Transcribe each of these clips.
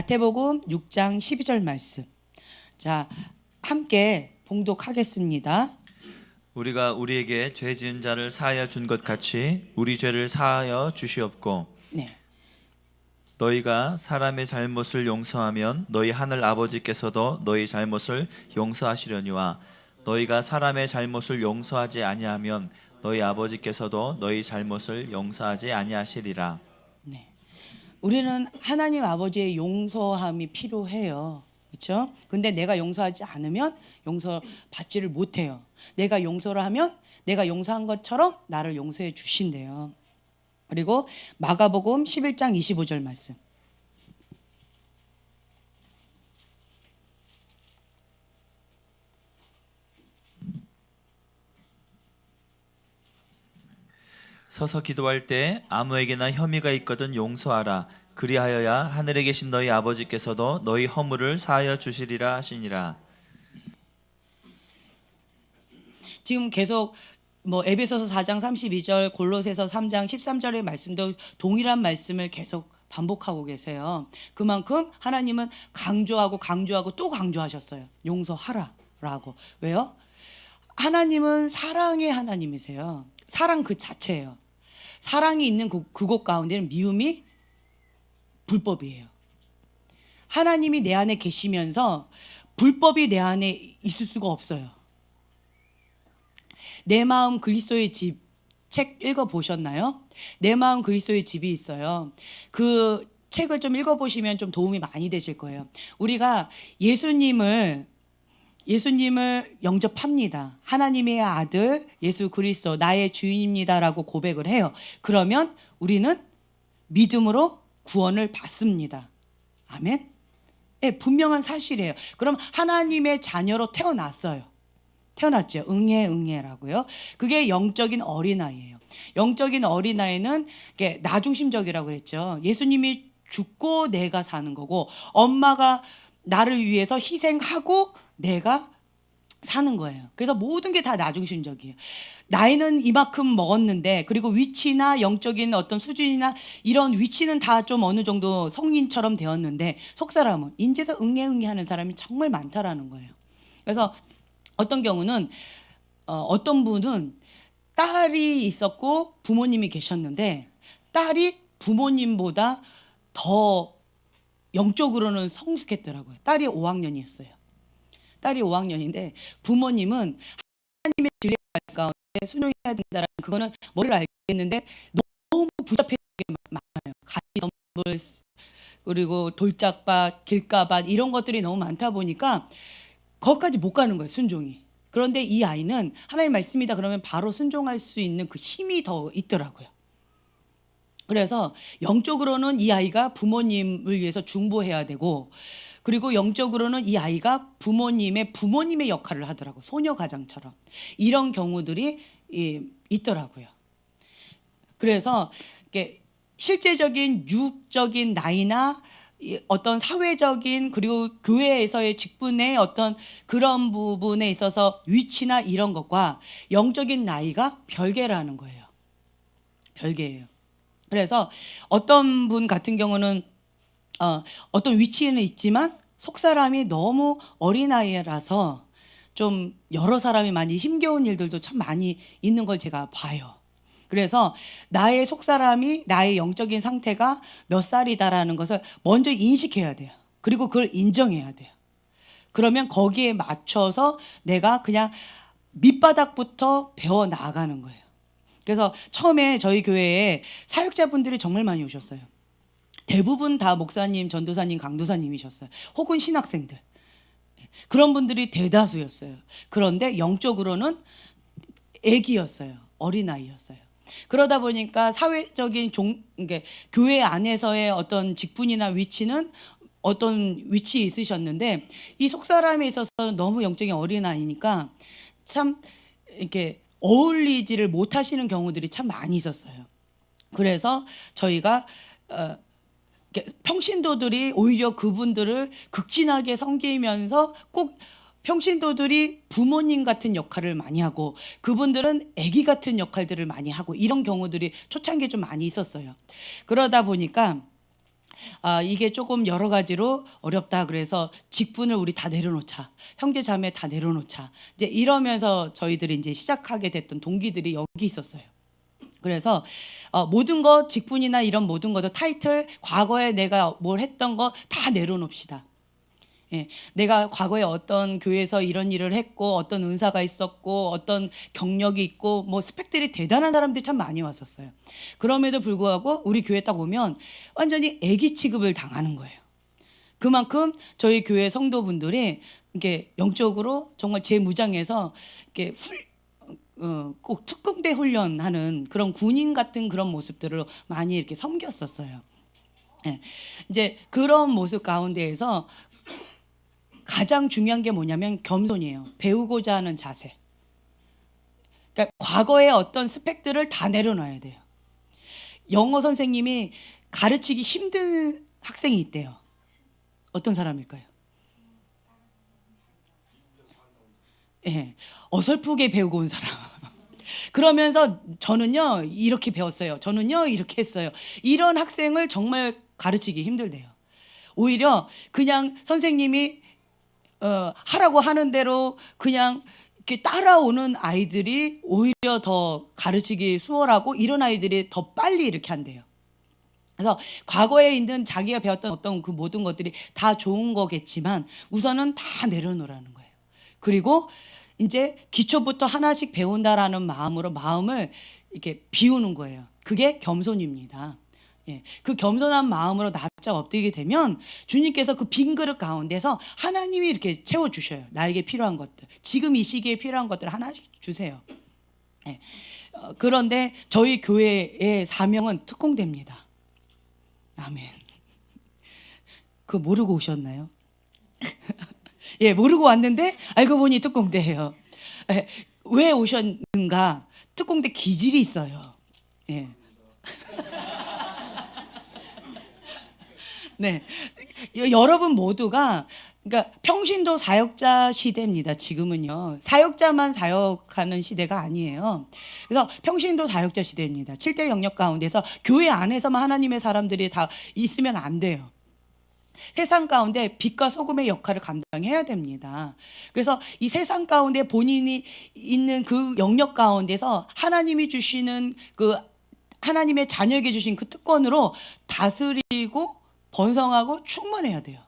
마태복음 6장 12절 말씀. 자, 함께 봉독하겠습니다. 우리가 우리에게 죄 지은 자를 사하여 준 것 같이 우리 죄를 사하여 주시옵고 네. 너희가 사람의 잘못을 용서하면 너희 하늘 아버지께서도 너희 잘못을 용서하시려니와 너희가 사람의 잘못을 용서하지 아니하면 너희 아버지께서도 너희 잘못을 용서하지 아니하시리라. 네. 우리는 하나님 아버지의 용서함이 필요해요. 그렇죠? 근데 내가 용서하지 않으면 용서받지를 못해요. 내가 용서를 하면 내가 용서한 것처럼 나를 용서해 주신대요. 그리고 마가복음 11장 25절 말씀. 서서 기도할 때 아무에게나 혐의가 있거든 용서하라. 그리하여야 하늘에 계신 너희 아버지께서도 너희 허물을 사하여 주시리라 하시니라. 지금 계속 에베소서 4장 32절, 골로새서 3장 13절의 말씀도 동일한 말씀을 계속 반복하고 계세요. 그만큼 하나님은 강조하고 또 강조하셨어요. 용서하라라고. 왜요? 하나님은 사랑의 하나님이세요. 사랑 그 자체예요. 사랑이 있는 그곳 가운데는 미움이 불법이에요. 하나님이 내 안에 계시면서 불법이 내 안에 있을 수가 없어요. 내 마음 그리스도의 집 책 읽어보셨나요? 내 마음 그리스도의 집이 있어요. 그 책을 좀 읽어보시면 좀 도움이 많이 되실 거예요. 우리가 예수님을 영접합니다. 하나님의 아들 예수 그리스도 나의 주인입니다라고 고백을 해요. 그러면 우리는 믿음으로 구원을 받습니다. 아멘. 네, 분명한 사실이에요. 그럼 하나님의 자녀로 태어났죠. 응애라고요. 그게 영적인 어린아이예요. 영적인 어린아이는 나중심적이라고 그랬죠. 예수님이 죽고 내가 사는 거고 엄마가 나를 위해서 희생하고 내가 사는 거예요. 그래서 모든 게 다 나중심적이에요. 나이는 이만큼 먹었는데 그리고 위치나 영적인 어떤 수준이나 이런 위치는 다 좀 어느 정도 성인처럼 되었는데 속사람은 인제서 응애 하는 사람이 정말 많다라는 거예요. 그래서 어떤 경우는 어떤 분은 딸이 있었고 부모님이 계셨는데 딸이 부모님보다 더 영적으로는 성숙했더라고요. 딸이 5학년이었어요. 딸이 5학년인데 부모님은 하나님의 진리 가운데 순종해야 된다라는 그거는 머리를 알겠는데 너무 복잡하게 많아요. 가시덤불 그리고 돌짝밭, 길가밭 이런 것들이 너무 많다 보니까 거기까지 못 가는 거예요, 순종이. 그런데 이 아이는 하나님 말씀이다 그러면 바로 순종할 수 있는 그 힘이 더 있더라고요. 그래서 영적으로는 이 아이가 부모님을 위해서 중보해야 되고 그리고 영적으로는 이 아이가 부모님의 역할을 하더라고요. 소녀 가장처럼. 이런 경우들이 있더라고요. 그래서 실제적인 육적인 나이나 어떤 사회적인 그리고 교회에서의 직분의 어떤 그런 부분에 있어서 위치나 이런 것과 영적인 나이가 별개라는 거예요. 별개예요. 그래서 어떤 분 같은 경우는 어떤 위치에는 있지만 속사람이 너무 어린아이라서 좀 여러 사람이 많이 힘겨운 일들도 참 많이 있는 걸 제가 봐요. 그래서 나의 속사람이 나의 영적인 상태가 몇 살이다라는 것을 먼저 인식해야 돼요. 그리고 그걸 인정해야 돼요. 그러면 거기에 맞춰서 내가 그냥 밑바닥부터 배워 나가는 거예요. 그래서 처음에 저희 교회에 사역자분들이 정말 많이 오셨어요. 대부분 다 목사님, 전도사님, 강도사님이셨어요. 혹은 신학생들. 그런 분들이 대다수였어요. 그런데 영적으로는 애기였어요. 어린아이였어요. 그러다 보니까 사회적인 교회 안에서의 어떤 직분이나 위치는 어떤 위치에 있으셨는데 이 속사람에 있어서는 너무 영적인 어린아이니까 참 이렇게 어울리지를 못하시는 경우들이 참 많이 있었어요. 그래서 저희가 평신도들이 오히려 그분들을 극진하게 섬기면서 꼭 평신도들이 부모님 같은 역할을 많이 하고 그분들은 아기 같은 역할들을 많이 하고 이런 경우들이 초창기에 좀 많이 있었어요. 그러다 보니까 이게 조금 여러 가지로 어렵다. 그래서 직분을 우리 다 내려놓자. 형제 자매 다 내려놓자. 이제 이러면서 저희들이 이제 시작하게 됐던 동기들이 여기 있었어요. 그래서 모든 것, 직분이나 이런 모든 것도 타이틀, 과거에 내가 뭘 했던 거 다 내려놓읍시다. 예, 내가 과거에 어떤 교회에서 이런 일을 했고, 어떤 은사가 있었고, 어떤 경력이 있고, 뭐 스펙들이 대단한 사람들이 참 많이 왔었어요. 그럼에도 불구하고 우리 교회 딱 오면 완전히 애기 취급을 당하는 거예요. 그만큼 저희 교회 성도분들이 이게 영적으로 정말 재무장해서 이렇게 꼭 특공대 훈련하는 그런 군인 같은 그런 모습들을 많이 이렇게 섬겼었어요. 예, 이제 그런 모습 가운데에서 가장 중요한 게 뭐냐면 겸손이에요. 배우고자 하는 자세. 그러니까 과거의 어떤 스펙들을 다 내려놔야 돼요. 영어 선생님이 가르치기 힘든 학생이 있대요. 어떤 사람일까요? 예, 어설프게 배우고 온 사람. 그러면서 저는요 이렇게 배웠어요. 저는요 이렇게 했어요. 이런 학생을 정말 가르치기 힘들대요. 오히려 그냥 선생님이 하라고 하는 대로 그냥 이렇게 따라오는 아이들이 오히려 더 가르치기 수월하고 이런 아이들이 더 빨리 이렇게 한대요. 그래서 과거에 있는 자기가 배웠던 어떤 그 모든 것들이 다 좋은 거겠지만 우선은 다 내려놓으라는 거예요. 그리고 이제 기초부터 하나씩 배운다라는 마음으로 마음을 이렇게 비우는 거예요. 그게 겸손입니다. 예, 그 겸손한 마음으로 납작 엎드리게 되면 주님께서 그 빈 그릇 가운데서 하나님이 이렇게 채워주셔요. 나에게 필요한 것들, 지금 이 시기에 필요한 것들을 하나씩 주세요. 예, 그런데 저희 교회의 사명은 특공대입니다. 아멘. 그거 모르고 오셨나요? 예, 모르고 왔는데 알고 보니 특공대예요. 예, 왜 오셨는가? 특공대 기질이 있어요. 예. 네, 여러분 모두가 그러니까 평신도 사역자 시대입니다. 지금은요. 사역자만 사역하는 시대가 아니에요. 그래서 평신도 사역자 시대입니다. 7대 영역 가운데서 교회 안에서만 하나님의 사람들이 다 있으면 안 돼요. 세상 가운데 빛과 소금의 역할을 감당해야 됩니다. 그래서 이 세상 가운데 본인이 있는 그 영역 가운데서 하나님이 주시는 그 하나님의 자녀에게 주신 그 특권으로 다스리고 번성하고 충만해야 돼요.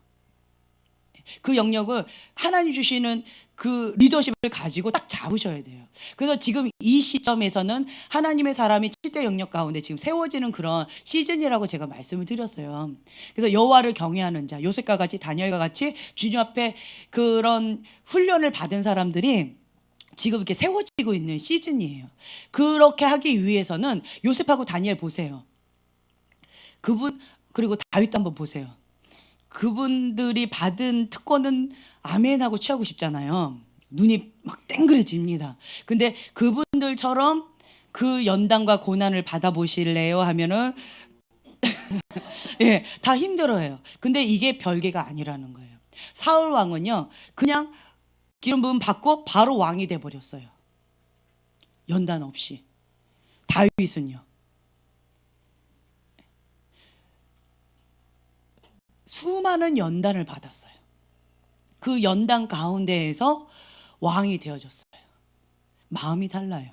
그 영역을 하나님 주시는 그 리더십을 가지고 딱 잡으셔야 돼요. 그래서 지금 이 시점에서는 하나님의 사람이 7대 영역 가운데 지금 세워지는 그런 시즌이라고 제가 말씀을 드렸어요. 그래서 여호와를 경외하는 자, 요셉과 같이 다니엘과 같이 주님 앞에 그런 훈련을 받은 사람들이 지금 이렇게 세워지고 있는 시즌이에요. 그렇게 하기 위해서는 요셉하고 다니엘 보세요. 그분 그리고 다윗도 한번 보세요. 그분들이 받은 특권은 아멘하고 취하고 싶잖아요. 눈이 막 땡그레집니다. 근데 그분들처럼 그 연단과 고난을 받아보실래요? 하면은 예, 다 힘들어요. 근데 이게 별개가 아니라는 거예요. 사울 왕은요, 그냥 기름 부음 받고 바로 왕이 돼 버렸어요. 연단 없이. 다윗은요. 수많은 연단을 받았어요. 그 연단 가운데에서 왕이 되어졌어요. 마음이 달라요.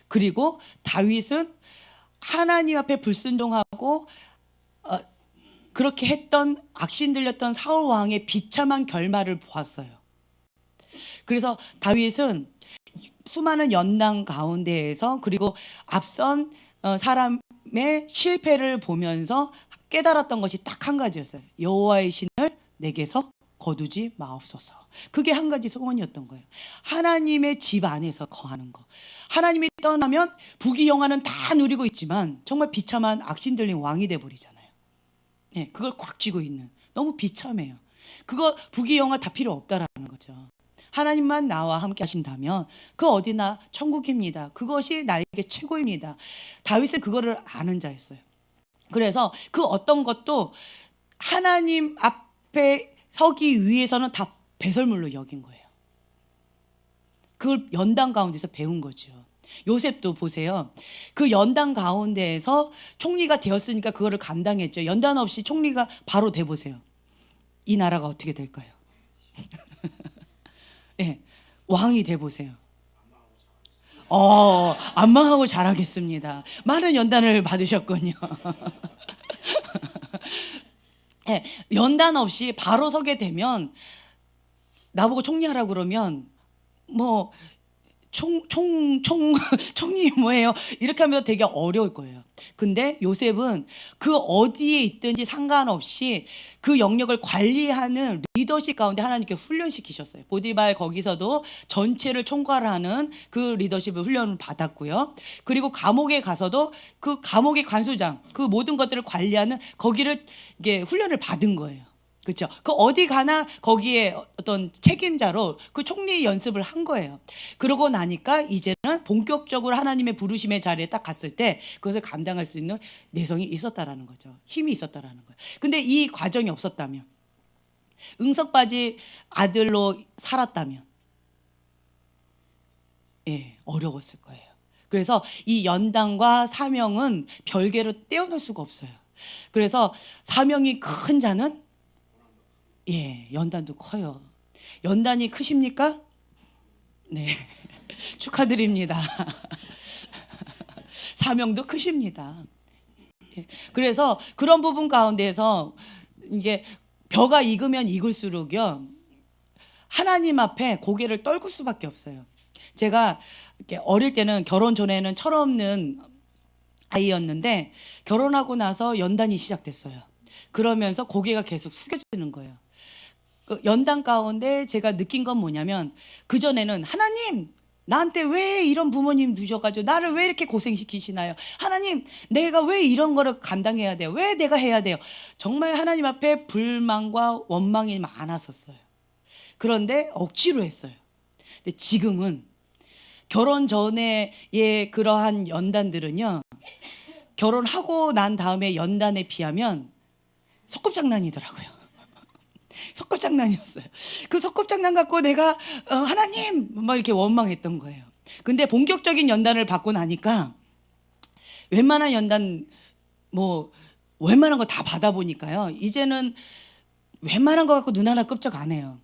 그리고 다윗은 하나님 앞에 불순종하고 그렇게 했던 악신 들렸던 사울 왕의 비참한 결말을 보았어요. 그래서 다윗은 수많은 연단 가운데에서 그리고 앞선 사람의 실패를 보면서 깨달았던 것이 딱 한 가지였어요. 여호와의 신을 내게서 거두지 마옵소서. 그게 한 가지 소원이었던 거예요. 하나님의 집 안에서 거하는 거. 하나님이 떠나면 부귀영화는 다 누리고 있지만 정말 비참한 악신 들린 왕이 돼버리잖아요. 네, 그걸 꽉 쥐고 있는. 너무 비참해요. 그거 부귀영화 다 필요 없다라는 거죠. 하나님만 나와 함께 하신다면 그 어디나 천국입니다. 그것이 나에게 최고입니다. 다윗은 그거를 아는 자였어요. 그래서 그 어떤 것도 하나님 앞에 서기 위해서는 다 배설물로 여긴 거예요. 그걸 연단 가운데서 배운 거죠. 요셉도 보세요. 그 연단 가운데에서 총리가 되었으니까 그거를 감당했죠. 연단 없이 총리가 바로 돼 보세요. 이 나라가 어떻게 될까요? 예, 왕이 돼 보세요. 안 망하고 잘하겠습니다. 많은 연단을 받으셨군요. 예, 연단 없이 바로 서게 되면 나보고 총리하라고 그러면 뭐 총리 뭐예요? 이렇게 하면 되게 어려울 거예요. 근데 요셉은 그 어디에 있든지 상관없이 그 영역을 관리하는 리더십 가운데 하나님께 훈련시키셨어요. 보디발 거기서도 전체를 총괄하는 그 리더십을 훈련을 받았고요. 그리고 감옥에 가서도 그 감옥의 관수장, 그 모든 것들을 관리하는 거기를 이게 훈련을 받은 거예요. 그렇죠. 그 어디 가나 거기에 어떤 책임자로 그 총리 연습을 한 거예요. 그러고 나니까 이제는 본격적으로 하나님의 부르심의 자리에 딱 갔을 때 그것을 감당할 수 있는 내성이 있었다라는 거죠. 힘이 있었다라는 거예요. 근데 이 과정이 없었다면, 응석바지 아들로 살았다면, 예, 어려웠을 거예요. 그래서 이 연단과 사명은 별개로 떼어놓을 수가 없어요. 그래서 사명이 큰 자는 예, 연단도 커요. 연단이 크십니까? 네. 축하드립니다. 사명도 크십니다. 예. 그래서 그런 부분 가운데서 이게 벼가 익으면 익을수록요, 하나님 앞에 고개를 떨굴 수밖에 없어요. 제가 이렇게 어릴 때는 결혼 전에는 철없는 아이였는데 결혼하고 나서 연단이 시작됐어요. 그러면서 고개가 계속 숙여지는 거예요. 그 연단 가운데 제가 느낀 건 뭐냐면, 그전에는 하나님 나한테 왜 이런 부모님 두셔가지고 나를 왜 이렇게 고생시키시나요? 하나님 내가 왜 이런 거를 감당해야 돼요? 왜 내가 해야 돼요? 정말 하나님 앞에 불만과 원망이 많았었어요. 그런데 억지로 했어요. 근데 지금은 결혼 전에의 그러한 연단들은요, 결혼하고 난 다음에 연단에 비하면 소꿉장난이더라고요. 소꿉장난이었어요. 그 소꿉장난 갖고 내가 하나님 막 이렇게 원망했던 거예요. 근데 본격적인 연단을 받고 나니까 웬만한 연단 뭐 웬만한 거 다 받아보니까요, 이제는 웬만한 거 갖고 눈 하나 끔찍 안 해요.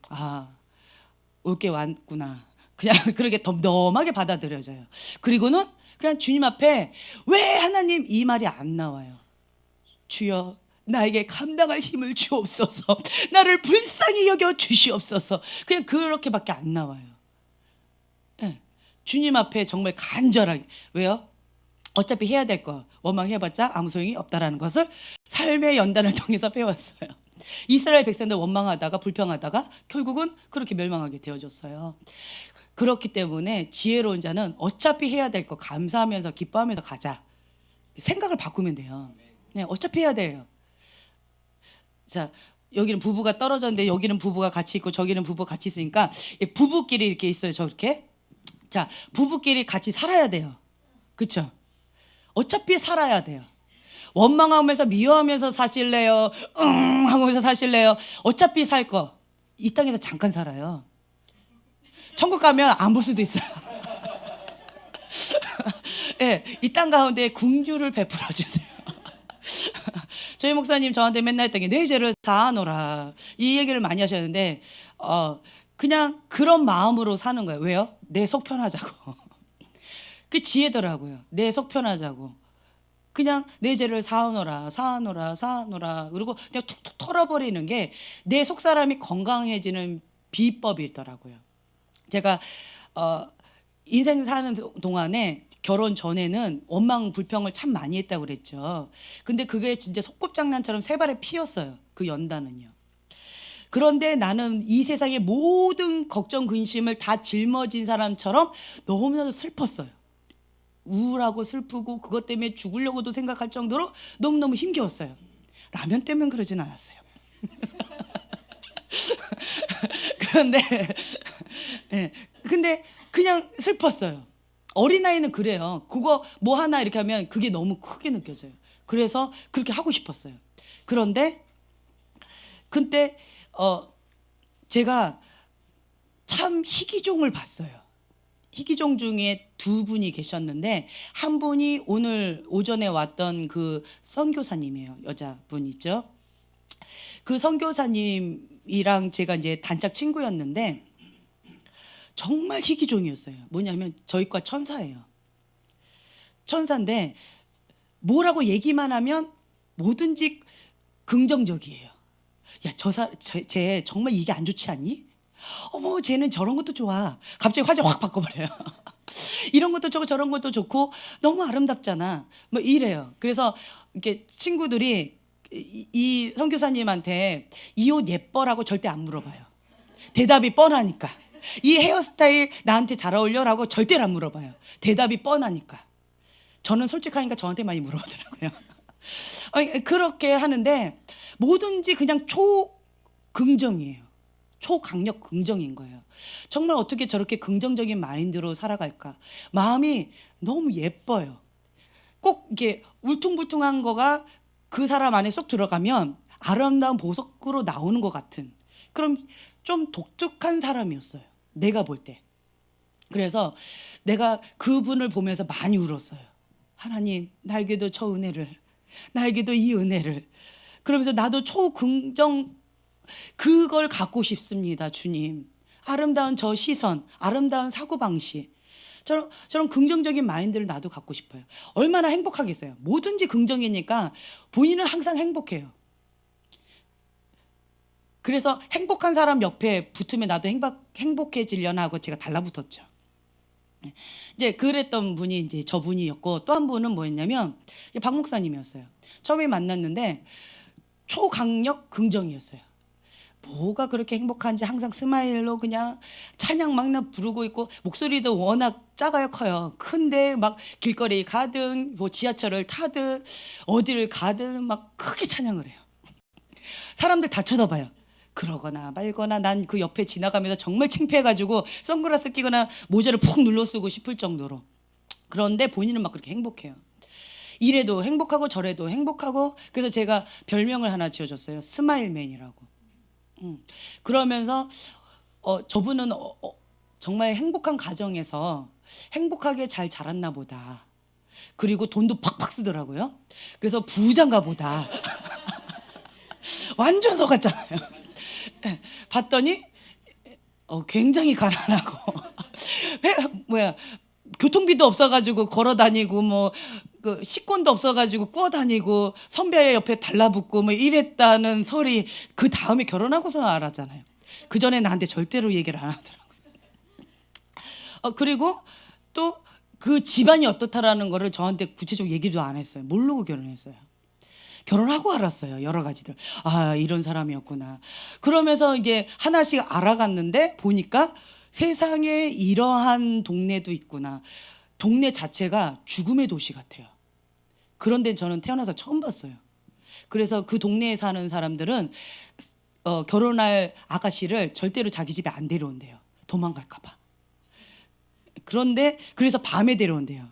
올 게 왔구나. 그냥 그렇게 덤덤하게 받아들여져요. 그리고는 그냥 주님 앞에 왜 하나님 이 말이 안 나와요. 주여 나에게 감당할 힘을 주옵소서. 나를 불쌍히 여겨 주시옵소서. 그냥 그렇게밖에 안 나와요. 네. 주님 앞에 정말 간절하게. 왜요? 어차피 해야 될 거 원망해봤자 아무 소용이 없다라는 것을 삶의 연단을 통해서 배웠어요. 이스라엘 백성들 원망하다가 불평하다가 결국은 그렇게 멸망하게 되어졌어요. 그렇기 때문에 지혜로운 자는 어차피 해야 될 거 감사하면서 기뻐하면서 가자. 생각을 바꾸면 돼요. 네, 어차피 해야 돼요. 자, 여기는 부부가 떨어졌는데 여기는 부부가 같이 있고 저기는 부부가 같이 있으니까 부부끼리 이렇게 있어요. 저렇게. 자, 부부끼리 같이 살아야 돼요. 그렇죠? 어차피 살아야 돼요. 원망하면서 미워하면서 사실래요? 하면서 사실래요? 어차피 살 거. 이 땅에서 잠깐 살아요. 천국 가면 안 볼 수도 있어요. 네, 이 땅 가운데 궁주를 베풀어 주세요. 저희 목사님 저한테 맨날 했던 게 내 죄를 사하노라, 이 얘기를 많이 하셨는데 그냥 그런 마음으로 사는 거예요. 왜요? 내 속 편하자고. 그 지혜더라고요. 내 속 편하자고. 그냥 내 죄를 사하노라 사하노라 사하노라, 그리고 그냥 툭툭 털어버리는 게 내 속사람이 건강해지는 비법이더라고요. 제가 인생 사는 동안에 결혼 전에는 원망 불평을 참 많이 했다고 그랬죠. 근데 그게 진짜 소꿉장난처럼 세 발에 피었어요. 그 연단은요. 그런데 나는 이 세상의 모든 걱정 근심을 다 짊어진 사람처럼 너무나도 슬펐어요. 우울하고 슬프고 그것 때문에 죽으려고도 생각할 정도로 너무너무 힘겨웠어요. 라면 때문에 그러진 않았어요. 그런데 네, 근데 그냥 슬펐어요. 어린아이는 그래요. 그거 뭐 하나 이렇게 하면 그게 너무 크게 느껴져요. 그래서 그렇게 하고 싶었어요. 그런데 그때 제가 참 희귀종을 봤어요. 희귀종 중에 두 분이 계셨는데 한 분이 오늘 오전에 왔던 그 선교사님이에요. 여자분 있죠. 그 선교사님이랑 제가 이제 단짝 친구였는데 정말 희귀종이었어요. 뭐냐면 저희과 천사예요. 천사인데 뭐라고 얘기만 하면 뭐든지 긍정적이에요. 야, 쟤 정말 이게 안 좋지 않니? 어머, 쟤는 저런 것도 좋아. 갑자기 화제 확 바꿔버려요. 이런 것도 좋고 저런 것도 좋고 너무 아름답잖아. 뭐 이래요. 그래서 이렇게 친구들이 이 선교사님한테 이 옷 예뻐라고 절대 안 물어봐요. 대답이 뻔하니까. 이 헤어스타일 나한테 잘 어울려라고 절대로 안 물어봐요. 대답이 뻔하니까. 저는 솔직하니까 저한테 많이 물어보더라고요. 그렇게 하는데 뭐든지 그냥 초긍정이에요. 초강력 긍정인 거예요. 정말 어떻게 저렇게 긍정적인 마인드로 살아갈까? 마음이 너무 예뻐요. 꼭 이게 울퉁불퉁한 거가 그 사람 안에 쏙 들어가면 아름다운 보석으로 나오는 것 같은, 그럼 좀 독특한 사람이었어요. 내가 볼 때. 그래서 내가 그분을 보면서 많이 울었어요. 하나님, 나에게도 저 은혜를, 나에게도 이 은혜를. 그러면서 나도 초긍정 그걸 갖고 싶습니다, 주님. 아름다운 저 시선, 아름다운 사고방식, 저런 긍정적인 마인드를 나도 갖고 싶어요. 얼마나 행복하겠어요. 뭐든지 긍정이니까 본인은 항상 행복해요. 그래서 행복한 사람 옆에 붙으면 나도 행복해지려나 하고 제가 달라붙었죠. 이제 그랬던 분이 이제 저분이었고, 또 한 분은 뭐였냐면 박 목사님이었어요. 처음에 만났는데 초강력 긍정이었어요. 뭐가 그렇게 행복한지 항상 스마일로 그냥 찬양 막 부르고 있고, 목소리도 워낙 작아요, 커요. 큰데 막 길거리 가든 뭐 지하철을 타든 어디를 가든 막 크게 찬양을 해요. 사람들 다 쳐다봐요. 그러거나 말거나 난 그 옆에 지나가면서 정말 창피해가지고 선글라스 끼거나 모자를 푹 눌러 쓰고 싶을 정도로. 그런데 본인은 막 그렇게 행복해요. 이래도 행복하고 저래도 행복하고. 그래서 제가 별명을 하나 지어줬어요. 스마일맨이라고. 그러면서 저분은 정말 행복한 가정에서 행복하게 잘 자랐나 보다. 그리고 돈도 팍팍 쓰더라고요. 그래서 부자인가 보다. 완전 속았잖아요. 봤더니 굉장히 가난하고 교통비도 없어가지고 걸어다니고, 뭐 그 식권도 없어가지고 꾸어다니고, 선배 옆에 달라붙고 뭐 이랬다는 설이 그 다음에 결혼하고서 알았잖아요. 그 전에 나한테 절대로 얘기를 안 하더라고요. 그리고 또 그 집안이 어떻다라는 거를 저한테 구체적으로 얘기도 안 했어요. 모르고 결혼했어요. 결혼하고 알았어요. 여러 가지들. 아, 이런 사람이었구나. 그러면서 이게 하나씩 알아갔는데 보니까 세상에 이러한 동네도 있구나. 동네 자체가 죽음의 도시 같아요. 그런데 저는 태어나서 처음 봤어요. 그래서 그 동네에 사는 사람들은 결혼할 아가씨를 절대로 자기 집에 안 데려온대요. 도망갈까 봐. 그런데 그래서 밤에 데려온대요.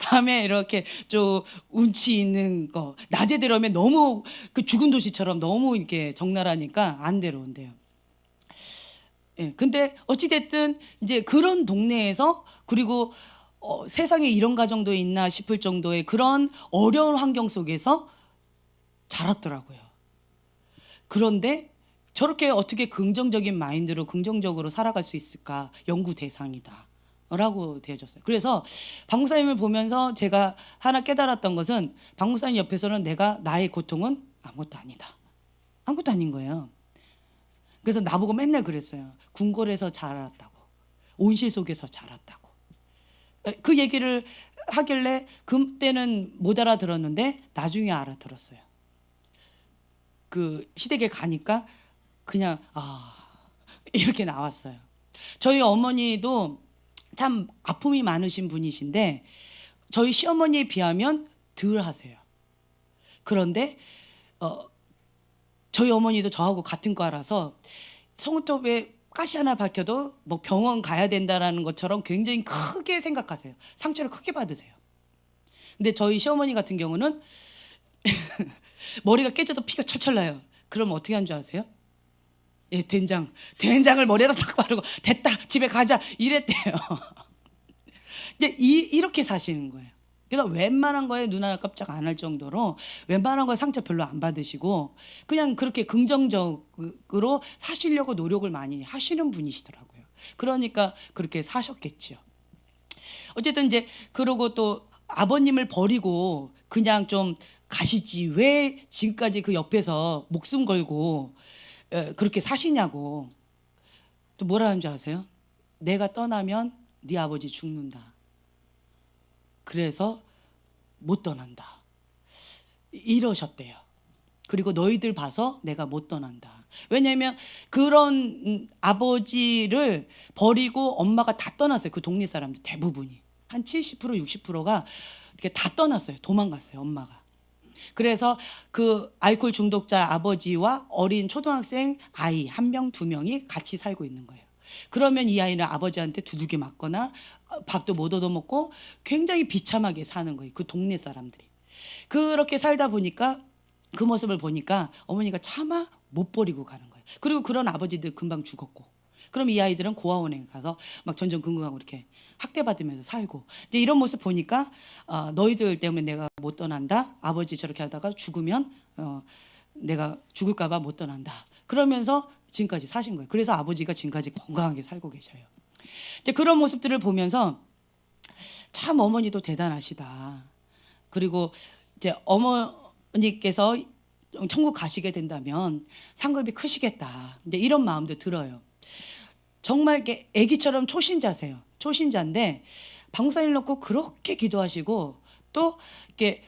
밤에 이렇게 좀 운치 있는 거, 낮에 데려오면 너무 그 죽은 도시처럼 너무 이렇게 적나라하니까 안 데려온대요. 예, 근데 어찌됐든 이제 그런 동네에서, 그리고 세상에 이런 가정도 있나 싶을 정도의 그런 어려운 환경 속에서 자랐더라고요. 그런데 저렇게 어떻게 긍정적인 마인드로 긍정적으로 살아갈 수 있을까? 연구 대상이다 라고 되어졌어요. 그래서 박 목사님을 보면서 제가 하나 깨달았던 것은, 박 목사님 옆에서는 나의 고통은 아무것도 아니다. 아무것도 아닌 거예요. 그래서 나보고 맨날 그랬어요. 궁궐에서 자랐다고, 온실 속에서 자랐다고. 그 얘기를 하길래 그때는 못 알아들었는데 나중에 알아들었어요. 그 시댁에 가니까 그냥 이렇게 나왔어요. 저희 어머니도 참 아픔이 많으신 분이신데 저희 시어머니에 비하면 덜 하세요. 그런데 저희 어머니도 저하고 같은 과라서 손톱에 가시 하나 박혀도 뭐 병원 가야 된다라는 것처럼 굉장히 크게 생각하세요. 상처를 크게 받으세요. 근데 저희 시어머니 같은 경우는 머리가 깨져도 피가 철철 나요. 그럼 어떻게 하는 줄 아세요? 예, 된장을 머리에다 탁 바르고 됐다 집에 가자 이랬대요. 이제 이렇게 사시는 거예요. 그래서 웬만한 거에 눈 하나 깜짝 안 할 정도로 웬만한 거에 상처 별로 안 받으시고 그냥 그렇게 긍정적으로 사시려고 노력을 많이 하시는 분이시더라고요. 그러니까 그렇게 사셨겠죠. 어쨌든 이제 그러고 또 아버님을 버리고 그냥 좀 가시지 왜 지금까지 그 옆에서 목숨 걸고 그렇게 사시냐고. 또 뭐라 하는 줄 아세요? 내가 떠나면 네 아버지 죽는다. 그래서 못 떠난다. 이러셨대요. 그리고 너희들 봐서 내가 못 떠난다. 왜냐하면 그런 아버지를 버리고 엄마가 다 떠났어요. 그 동네 사람들 대부분이. 한 70% 60%가 이렇게 다 떠났어요. 도망갔어요. 엄마가. 그래서 그 알코올 중독자 아버지와 어린 초등학생 아이 한 명, 두 명이 같이 살고 있는 거예요. 그러면 이 아이는 아버지한테 두들겨 맞거나 밥도 못 얻어먹고 굉장히 비참하게 사는 거예요. 그 동네 사람들이. 그렇게 살다 보니까 그 모습을 보니까 어머니가 차마 못 버리고 가는 거예요. 그리고 그런 아버지들 금방 죽었고, 그럼 이 아이들은 고아원에 가서 막 전전긍긍하고 이렇게 학대받으면서 살고, 이제 이런 모습 보니까 너희들 때문에 내가 못 떠난다. 아버지 저렇게 하다가 죽으면 내가 죽을까봐 못 떠난다. 그러면서 지금까지 사신 거예요. 그래서 아버지가 지금까지 건강하게 살고 계셔요. 이제 그런 모습들을 보면서 참 어머니도 대단하시다. 그리고 이제 어머니께서 천국 가시게 된다면 상급이 크시겠다. 이제 이런 마음도 들어요. 정말 이렇게 아기처럼 초신자세요. 초신자인데 방사를 놓고 그렇게 기도하시고 또 이렇게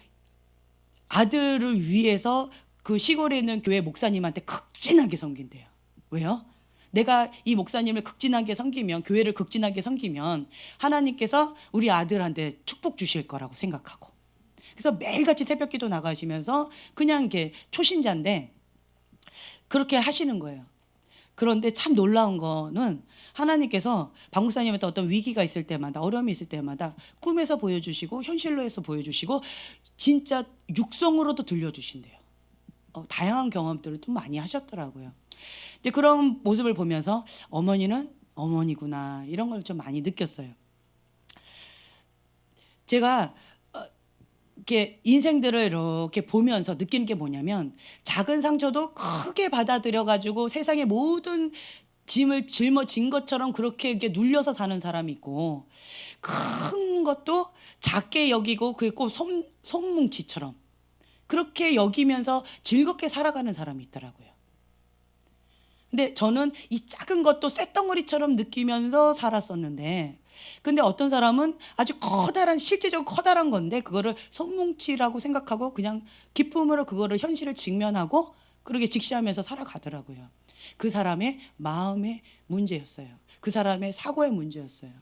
아들을 위해서 그 시골에 있는 교회 목사님한테 극진하게 섬긴대요. 왜요? 내가 이 목사님을 극진하게 섬기면, 교회를 극진하게 섬기면 하나님께서 우리 아들한테 축복 주실 거라고 생각하고, 그래서 매일같이 새벽기도 나가시면서 그냥 이렇게 초신자인데 그렇게 하시는 거예요. 그런데 참 놀라운 거는 하나님께서 박 목사님한테 어떤 위기가 있을 때마다, 어려움이 있을 때마다 꿈에서 보여주시고 현실로 해서 보여주시고 진짜 육성으로도 들려주신대요. 다양한 경험들을 좀 많이 하셨더라고요. 이제 그런 모습을 보면서 어머니는 어머니구나, 이런 걸 좀 많이 느꼈어요. 제가 이렇게 인생들을 이렇게 보면서 느끼는 게 뭐냐면, 작은 상처도 크게 받아들여 가지고 세상의 모든 짐을 짊어진 것처럼 그렇게 이렇게 눌려서 사는 사람이 있고, 큰 것도 작게 여기고 그게 꼭 손뭉치처럼 그렇게 여기면서 즐겁게 살아가는 사람이 있더라고요. 근데 저는 이 작은 것도 쇳덩어리처럼 느끼면서 살았었는데, 근데 어떤 사람은 아주 커다란, 실제적으로 커다란 건데 그거를 손뭉치라고 생각하고 그냥 기쁨으로 그거를 현실을 직면하고 그렇게 직시하면서 살아가더라고요. 그 사람의 마음의 문제였어요. 그 사람의 사고의 문제였어요.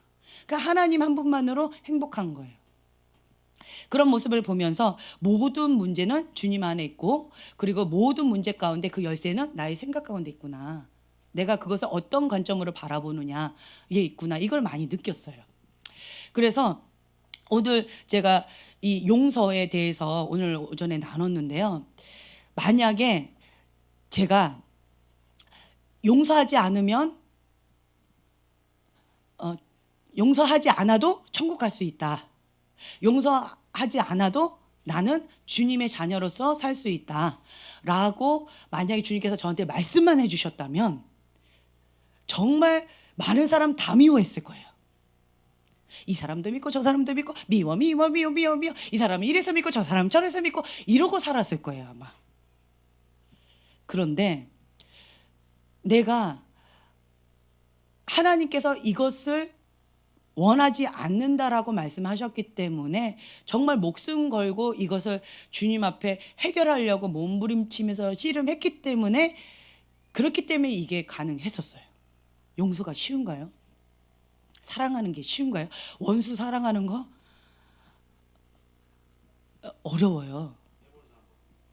그러니까 하나님 한 분만으로 행복한 거예요. 그런 모습을 보면서 모든 문제는 주님 안에 있고, 그리고 모든 문제 가운데 그 열쇠는 나의 생각 가운데 있구나. 내가 그것을 어떤 관점으로 바라보느냐에 있구나. 이걸 많이 느꼈어요. 그래서 오늘 제가 이 용서에 대해서 오늘 오전에 나눴는데요. 만약에 제가 용서하지 않으면 용서하지 않아도 천국 갈 수 있다. 용서하지 않아도 나는 주님의 자녀로서 살 수 있다 라고 만약에 주님께서 저한테 말씀만 해주셨다면 정말 많은 사람 다 미워했을 거예요. 이 사람도 믿고 저 사람도 믿고 미워 이 사람은 이래서 믿고 저 사람은 저래서 믿고 이러고 살았을 거예요 아마. 그런데 내가 하나님께서 이것을 원하지 않는다라고 말씀하셨기 때문에 정말 목숨 걸고 이것을 주님 앞에 해결하려고 몸부림치면서 씨름했기 때문에, 그렇기 때문에 이게 가능했었어요. 용서가 쉬운가요? 사랑하는 게 쉬운가요? 원수 사랑하는 거 어려워요.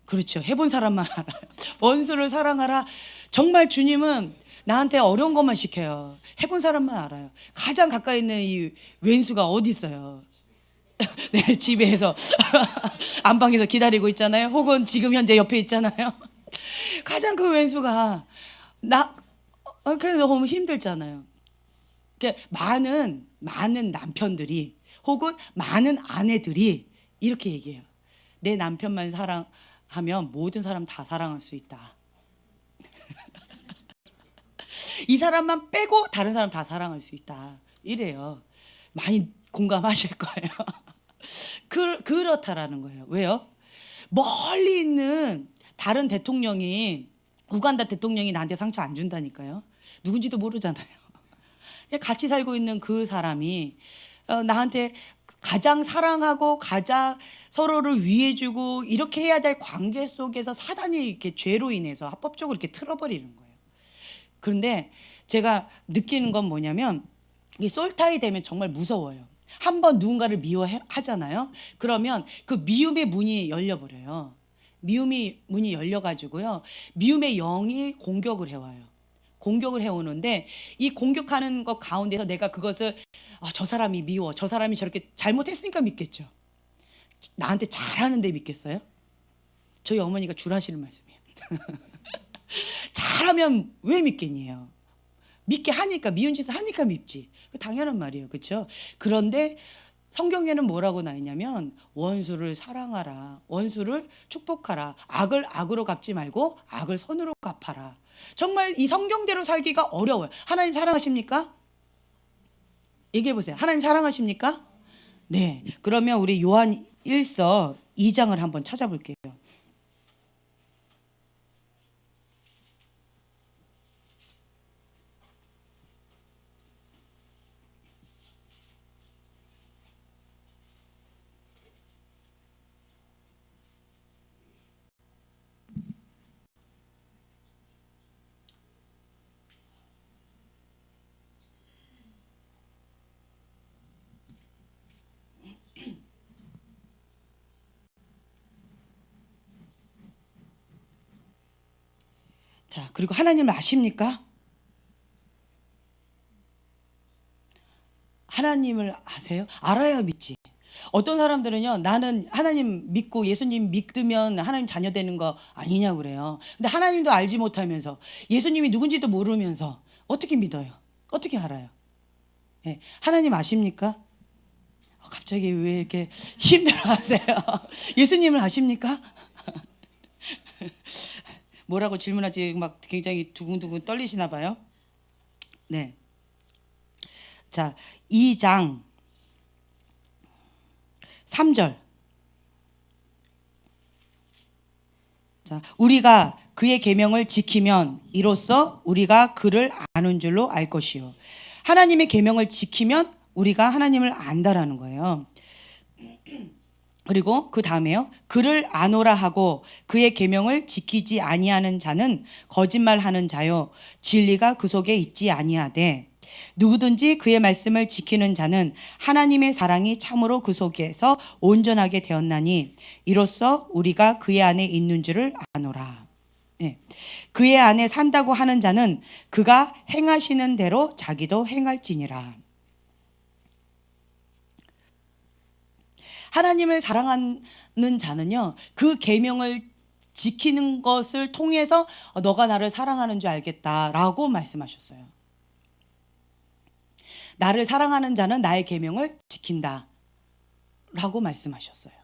그렇죠. 해본 사람만 알아요. 원수를 사랑하라. 정말 주님은 나한테 어려운 것만 시켜요. 해본 사람만 알아요. 가장 가까이 있는 이 왼수가 어디 있어요? 네, 집에서 안방에서 기다리고 있잖아요. 혹은 지금 현재 옆에 있잖아요. 가장 그 왼수가 그래서 너무 힘들잖아요. 많은 남편들이 혹은 많은 아내들이 이렇게 얘기해요. 내 남편만 사랑하면 모든 사람 다 사랑할 수 있다. 이 사람만 빼고 다른 사람 다 사랑할 수 있다. 이래요. 많이 공감하실 거예요. 그렇다라는 거예요. 왜요? 멀리 있는 다른 대통령이, 우간다 대통령이 나한테 상처 안 준다니까요. 누군지도 모르잖아요. 같이 살고 있는 그 사람이 나한테 가장 사랑하고 가장 서로를 위해주고 이렇게 해야 될 관계 속에서 사단이 이렇게 죄로 인해서 합법적으로 이렇게 틀어버리는 거예요. 그런데 제가 느끼는 건 뭐냐면, 이 솔타이 되면 정말 무서워요. 한번 누군가를 미워하잖아요. 그러면 그 미움의 문이 열려버려요. 미움의 문이 열려가지고요, 미움의 영이 공격을 해와요. 공격을 해오는데, 이 공격하는 것 가운데서 내가 그것을 저 사람이 미워, 저 사람이 저렇게 잘못했으니까 믿겠죠. 나한테 잘하는데 믿겠어요? 저희 어머니가 줄하시는 말씀이에요. 잘하면 왜 믿겠니요? 믿게 하니까, 미운 짓을 하니까 믿지. 당연한 말이에요. 그렇죠? 그런데 성경에는 뭐라고 나와 있냐면, 원수를 사랑하라, 원수를 축복하라, 악을 악으로 갚지 말고 악을 선으로 갚아라. 정말 이 성경대로 살기가 어려워요. 하나님 사랑하십니까? 얘기해 보세요. 하나님 사랑하십니까? 네. 그러면 우리 요한 1서 2장을 한번 찾아볼게요. 자, 그리고 하나님을 아십니까? 하나님을 아세요? 알아야 믿지. 어떤 사람들은요, 나는 하나님 믿고 예수님 믿으면 하나님 자녀 되는 거 아니냐고 그래요. 근데 하나님도 알지 못하면서, 예수님이 누군지도 모르면서 어떻게 믿어요? 어떻게 알아요? 네, 하나님 아십니까? 갑자기 왜 이렇게 힘들어하세요? 예수님을 아십니까? 뭐라고 질문하지 막 굉장히 두근두근 떨리시나 봐요. 네. 자, 2장 3절. 자, 우리가 그의 계명을 지키면 이로써 우리가 그를 아는 줄로 알 것이요. 하나님의 계명을 지키면 우리가 하나님을 안다라는 거예요. 그리고 그 다음에요. 그를 아노라 하고 그의 계명을 지키지 아니하는 자는 거짓말하는 자요, 진리가 그 속에 있지 아니하되, 누구든지 그의 말씀을 지키는 자는 하나님의 사랑이 참으로 그 속에서 온전하게 되었나니 이로써 우리가 그의 안에 있는 줄을 아노라. 네. 그의 안에 산다고 하는 자는 그가 행하시는 대로 자기도 행할지니라. 하나님을 사랑하는 자는요, 그 계명을 지키는 것을 통해서 너가 나를 사랑하는 줄 알겠다라고 말씀하셨어요. 나를 사랑하는 자는 나의 계명을 지킨다 라고 말씀하셨어요.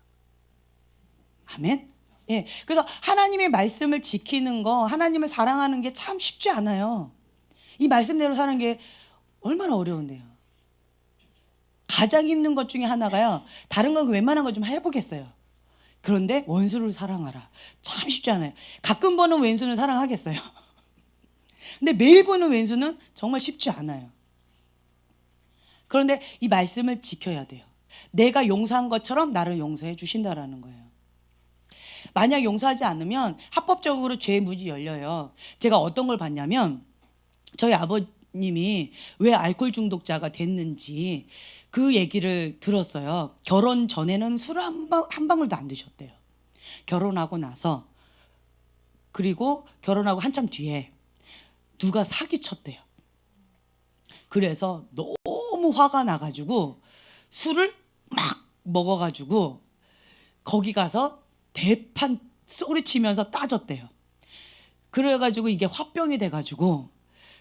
아멘. 예, 그래서 하나님의 말씀을 지키는 거, 하나님을 사랑하는 게 참 쉽지 않아요. 이 말씀대로 사는 게 얼마나 어려운데요. 가장 힘든 것 중에 하나가요, 다른 건 웬만한 거 좀 해보겠어요. 그런데 원수를 사랑하라, 참 쉽지 않아요. 가끔 보는 왼수는 사랑하겠어요. 근데 매일 보는 왼수는 정말 쉽지 않아요. 그런데 이 말씀을 지켜야 돼요. 내가 용서한 것처럼 나를 용서해 주신다라는 거예요. 만약 용서하지 않으면 합법적으로 죄의 문이 열려요. 제가 어떤 걸 봤냐면, 저희 아버님이 왜 알코올 중독자가 됐는지 그 얘기를 들었어요. 결혼 전에는 술 한 방울도 안 드셨대요. 결혼하고 나서, 그리고 결혼하고 한참 뒤에 누가 사기쳤대요. 그래서 너무 화가 나가지고 술을 막 먹어가지고 거기 가서 대판 소리치면서 따졌대요. 그래가지고 이게 화병이 돼가지고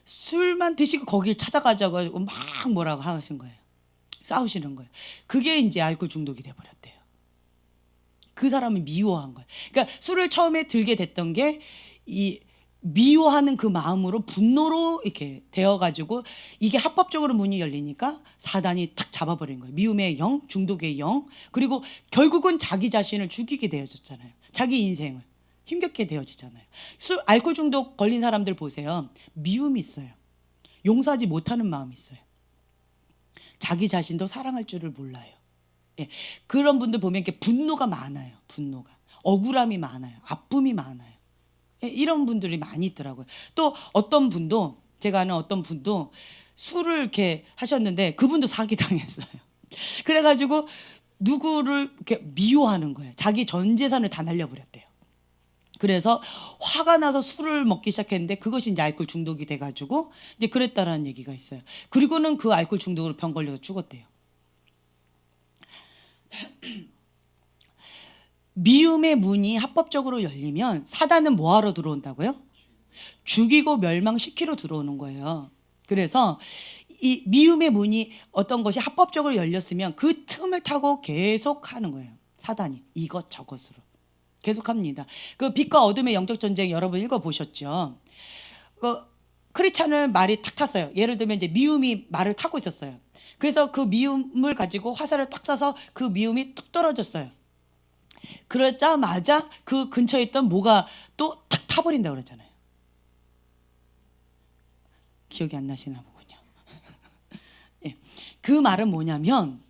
술만 드시고 거길 찾아가자고 막 뭐라고 하신 거예요. 싸우시는 거예요. 그게 이제 알코올 중독이 돼버렸대요. 그 사람을 미워한 거예요. 그러니까 술을 처음에 들게 됐던 게 이 미워하는 그 마음으로 분노로 이렇게 되어가지고 이게 합법적으로 문이 열리니까 사단이 탁 잡아버린 거예요. 미움의 영, 중독의 영, 그리고 결국은 자기 자신을 죽이게 되어졌잖아요. 자기 인생을 힘겹게 되어지잖아요. 알코올 중독 걸린 사람들 보세요. 미움이 있어요. 용서하지 못하는 마음이 있어요. 자기 자신도 사랑할 줄을 몰라요. 예, 그런 분들 보면 이렇게 분노가 많아요. 분노가 억울함이 많아요. 아픔이 많아요. 예, 이런 분들이 많이 있더라고요. 또 어떤 분도 제가 아는 어떤 분도 술을 이렇게 하셨는데 그분도 사기 당했어요. 그래가지고 누구를 이렇게 미워하는 거예요. 자기 전 재산을 다 날려버렸대요. 그래서 화가 나서 술을 먹기 시작했는데 그것이 이제 알코올 중독이 돼가지고 이제 그랬다라는 얘기가 있어요. 그리고는 그 알코올 중독으로 병 걸려서 죽었대요. 미움의 문이 합법적으로 열리면 사단은 뭐하러 들어온다고요? 죽이고 멸망시키러 들어오는 거예요. 그래서 이 미움의 문이 어떤 것이 합법적으로 열렸으면 그 틈을 타고 계속 하는 거예요. 사단이 이것저것으로 계속합니다. 그 빛과 어둠의 영적 전쟁 여러분 읽어보셨죠? 그 크리스찬을 말이 탁 탔어요. 예를 들면 이제 미움이 말을 타고 있었어요. 그래서 그 미움을 가지고 화살을 딱 쏴서 그 미움이 뚝 떨어졌어요. 그러자마자 그 근처에 있던 뭐가 또 탁 타버린다고 그러잖아요. 기억이 안 나시나 보군요. 예. 그 말은 뭐냐면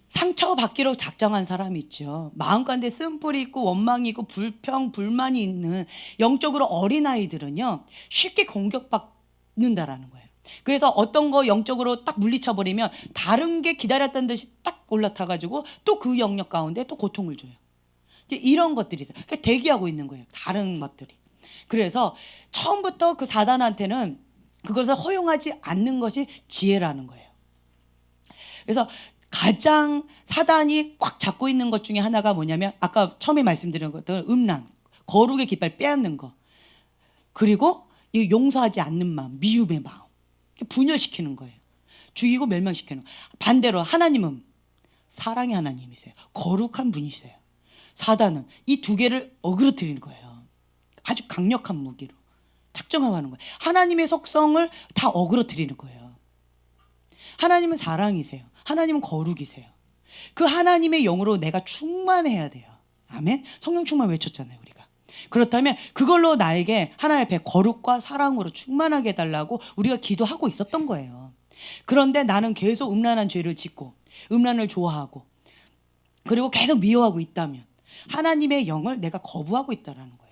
상처받기로 작정한 사람이 있죠. 마음 가운데 쓴뿌리 있고 원망이 있고 불평, 불만이 있는 영적으로 어린아이들은요. 쉽게 공격받는다라는 거예요. 그래서 어떤 거 영적으로 딱 물리쳐버리면 다른 게 기다렸던 듯이 딱 올라타가지고 또 그 영역 가운데 또 고통을 줘요. 이런 것들이 있어요. 그러니까 대기하고 있는 거예요. 다른 것들이. 그래서 처음부터 그 사단한테는 그것을 허용하지 않는 것이 지혜라는 거예요. 그래서 가장 사단이 꽉 잡고 있는 것 중에 하나가 뭐냐면 아까 처음에 말씀드린 것들 음란, 거룩의 깃발 빼앗는 거, 그리고 이 용서하지 않는 마음, 미움의 마음 분열시키는 거예요. 죽이고 멸망시키는 거. 반대로 하나님은 사랑의 하나님이세요. 거룩한 분이세요. 사단은 이 두 개를 어그러뜨리는 거예요. 아주 강력한 무기로 작정하고 하는 거예요. 하나님의 속성을 다 어그러뜨리는 거예요. 하나님은 사랑이세요. 하나님은 거룩이세요. 그 하나님의 영으로 내가 충만해야 돼요. 아멘. 성령 충만 외쳤잖아요, 우리가. 그렇다면 그걸로 나에게 하나님 앞에 거룩과 사랑으로 충만하게 해달라고 우리가 기도하고 있었던 거예요. 그런데 나는 계속 음란한 죄를 짓고 음란을 좋아하고 그리고 계속 미워하고 있다면 하나님의 영을 내가 거부하고 있다라는 거예요.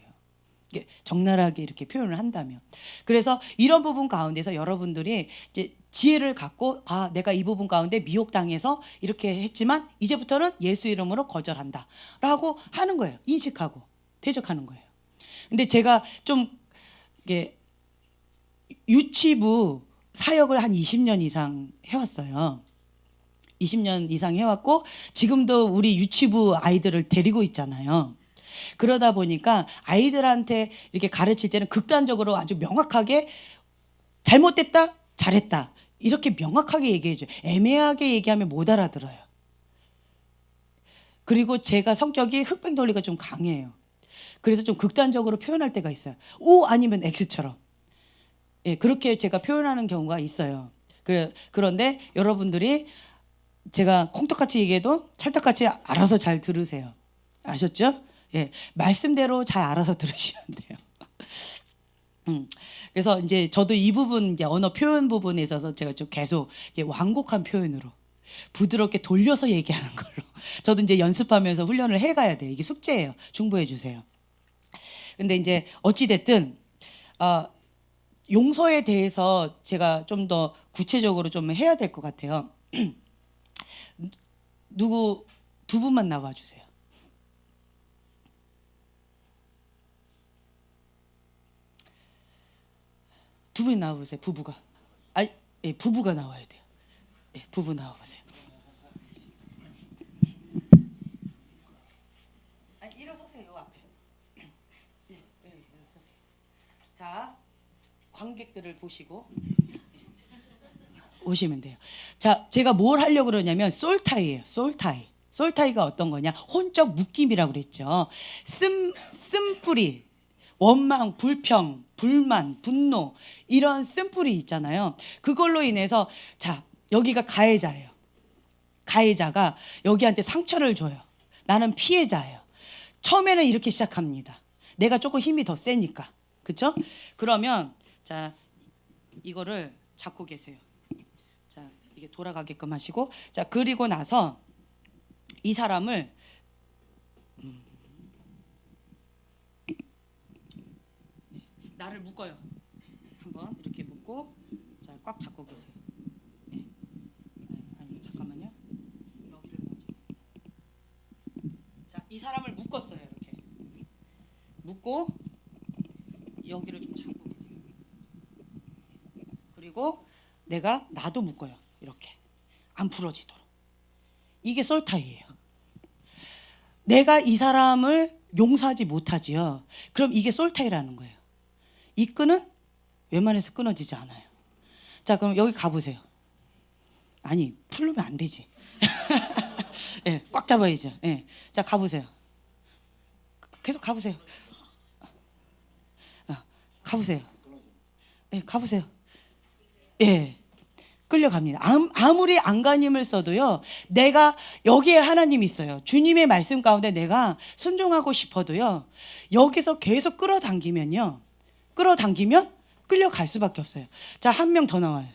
이게 적나라하게 이렇게 표현을 한다면. 그래서 이런 부분 가운데서 여러분들이 이제 지혜를 갖고 아, 내가 이 부분 가운데 미혹당해서 이렇게 했지만 이제부터는 예수 이름으로 거절한다라고 하는 거예요. 인식하고 대적하는 거예요. 근데 제가 좀 이게 유치부 사역을 한 20년 이상 해왔어요. 20년 이상 해왔고 지금도 우리 유치부 아이들을 데리고 있잖아요. 그러다 보니까 아이들한테 이렇게 가르칠 때는 극단적으로 아주 명확하게 잘못됐다, 잘했다 이렇게 명확하게 얘기해줘요. 애매하게 얘기하면 못 알아들어요. 그리고 제가 성격이 흑백 논리가 좀 강해요. 그래서 좀 극단적으로 표현할 때가 있어요. O 아니면 X처럼. 예, 그렇게 제가 표현하는 경우가 있어요. 그런데 여러분들이 제가 콩떡같이 얘기해도 찰떡같이 알아서 잘 들으세요. 아셨죠? 예, 말씀대로 잘 알아서 들으시면 돼요. 그래서 이제 저도 이 부분 이제 언어 표현 부분에 있어서 제가 좀 계속 이제 완곡한 표현으로 부드럽게 돌려서 얘기하는 걸로 저도 이제 연습하면서 훈련을 해가야 돼요. 이게 숙제예요. 중보해 주세요. 근데 이제 어찌 됐든 용서에 대해서 제가 좀 더 구체적으로 좀 해야 될 것 같아요. 누구 두 분만 나와 주세요. 두 분이 나와 보세요. 부부가. 예, 부부가 나와야 돼요. 예, 부부 나와 보세요. 일어서세요. 요 앞에. 네, 일어서세요. 자, 관객들을 보시고 오시면 돼요. 자, 제가 뭘 하려고 그러냐면 솔타이예요. 솔타이. 솔타이가 어떤 거냐? 혼적 묶임이라고 그랬죠. 쓴뿌리, 원망, 불평, 불만, 분노 이런 쓴뿌리 있잖아요. 그걸로 인해서 자, 여기가 가해자예요. 가해자가 여기한테 상처를 줘요. 나는 피해자예요. 처음에는 이렇게 시작합니다. 내가 조금 힘이 더 세니까. 그렇죠? 그러면 자, 이거를 잡고 계세요. 자, 이게 돌아가게끔 하시고 자, 그리고 나서 이 사람을 나를 묶어요. 한번 이렇게 묶고 자, 꽉 잡고 계세요. 네. 아니, 잠깐만요. 여기를 먼저. 자, 이 사람을 묶었어요. 이렇게 묶고 여기를 좀 잡고 계세요. 그리고 내가 나도 묶어요. 이렇게 안 부러지도록. 이게 솔타이예요. 내가 이 사람을 용서하지 못하지요. 그럼 이게 솔타이라는 거예요. 이 끈은 웬만해서 끊어지지 않아요. 자, 그럼 여기 가보세요. 아니, 풀르면 안 되지. 예, 꽉 잡아야죠. 예. 자, 가보세요. 계속 가보세요. 가보세요. 예, 가보세요. 예. 끌려갑니다. 아무리 안간힘을 써도요. 내가 여기에 하나님이 있어요. 주님의 말씀 가운데 내가 순종하고 싶어도요. 여기서 계속 끌어당기면 끌려갈 수밖에 없어요. 자, 한 명 더 나와요.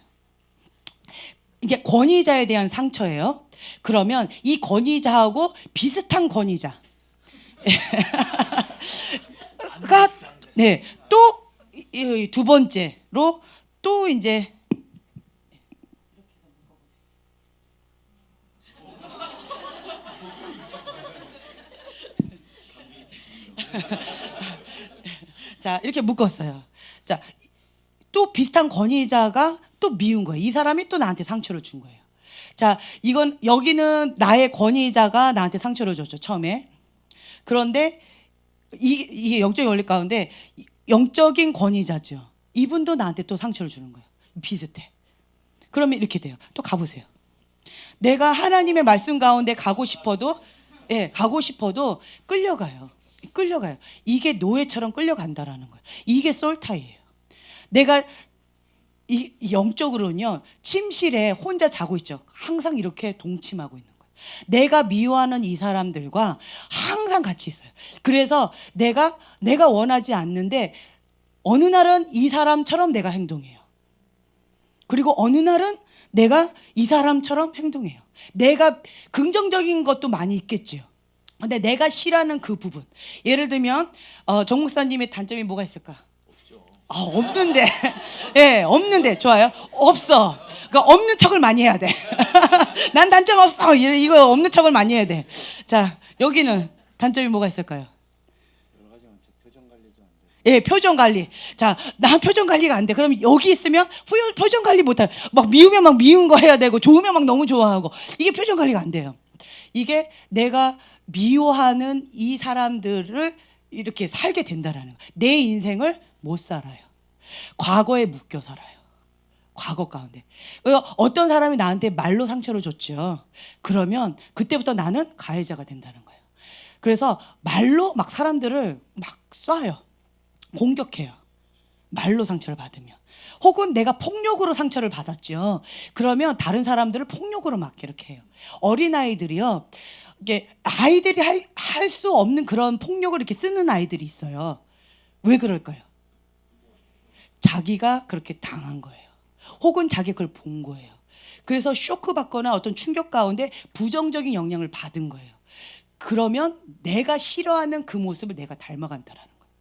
이게 권위자에 대한 상처예요. 그러면 이 권위자하고 비슷한 권위자. 네, 또 두 번째로 또 이제 자, 이렇게 묶었어요. 자, 또 비슷한 권위자가 또 미운 거예요. 이 사람이 또 나한테 상처를 준 거예요. 자, 이건 여기는 나의 권위자가 나한테 상처를 줬죠, 처음에. 그런데 이게 영적인 원리 가운데 영적인 권위자죠. 이분도 나한테 또 상처를 주는 거예요. 비슷해. 그러면 이렇게 돼요. 또 가보세요. 내가 하나님의 말씀 가운데 가고 싶어도 끌려가요. 이게 노예처럼 끌려간다라는 거예요. 이게 솔타이예요. 내가 이 영적으로는요, 침실에 혼자 자고 있죠. 항상 이렇게 동침하고 있는 거예요. 내가 미워하는 이 사람들과 항상 같이 있어요. 그래서 내가 원하지 않는데 어느 날은 이 사람처럼 내가 행동해요. 그리고 어느 날은 내가 이 사람처럼 행동해요. 내가 긍정적인 것도 많이 있겠지요. 근데 내가 싫어하는 그 부분. 예를 들면 정 목사님의 단점이 뭐가 있을까? 없는데. 예, 없는데. 좋아요. 없어. 그러니까 없는 척을 많이 해야 돼. 난 단점 없어. 이거 없는 척을 많이 해야 돼. 자, 여기는 단점이 뭐가 있을까요? 여러 가지 많죠. 표정 관리도 안 돼. 예, 표정 관리. 자, 난 표정 관리가 안 돼. 그럼 여기 있으면 표정 관리 못 해. 막 미우면 막 미운 거 해야 되고 좋으면 막 너무 좋아하고. 이게 표정 관리가 안 돼요. 이게 내가 미워하는 이 사람들을 이렇게 살게 된다라는 거예요. 내 인생을 못 살아요. 과거에 묶여 살아요. 과거 가운데. 어떤 사람이 나한테 말로 상처를 줬죠. 그러면 그때부터 나는 가해자가 된다는 거예요. 그래서 말로 막 사람들을 막 쏴요. 공격해요. 말로 상처를 받으면. 혹은 내가 폭력으로 상처를 받았죠. 그러면 다른 사람들을 폭력으로 막 이렇게 해요. 어린아이들이요. 이게 아이들이 할 수 없는 그런 폭력을 이렇게 쓰는 아이들이 있어요. 왜 그럴까요? 자기가 그렇게 당한 거예요. 혹은 자기가 그걸 본 거예요. 그래서 쇼크 받거나 어떤 충격 가운데 부정적인 영향을 받은 거예요. 그러면 내가 싫어하는 그 모습을 내가 닮아간다라는 거예요.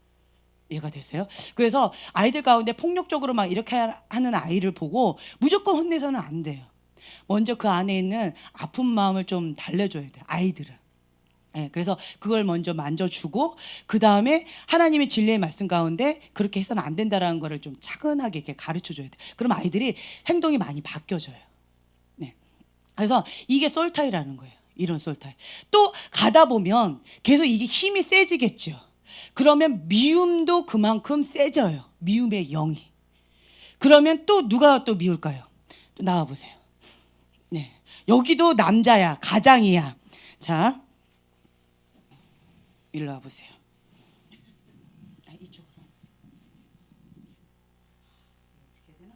이해가 되세요? 그래서 아이들 가운데 폭력적으로 막 이렇게 하는 아이를 보고 무조건 혼내서는 안 돼요. 먼저 그 안에 있는 아픈 마음을 좀 달래줘야 돼요. 아이들은. 네, 그래서 그걸 먼저 만져주고 그 다음에 하나님의 진리의 말씀 가운데 그렇게 해서는 안 된다라는 거를 좀 차근하게 이렇게 가르쳐줘야 돼요. 그럼 아이들이 행동이 많이 바뀌어져요. 네. 그래서 이게 솔타이라는 거예요. 이런 솔타이. 또 가다 보면 계속 이게 힘이 세지겠죠. 그러면 미움도 그만큼 세져요. 미움의 영이. 그러면 또 누가 또 미울까요? 또 나와 보세요. 네. 여기도 남자야, 가장이야. 자, 일로 와 보세요. 이쪽으로. 어떻게 되나?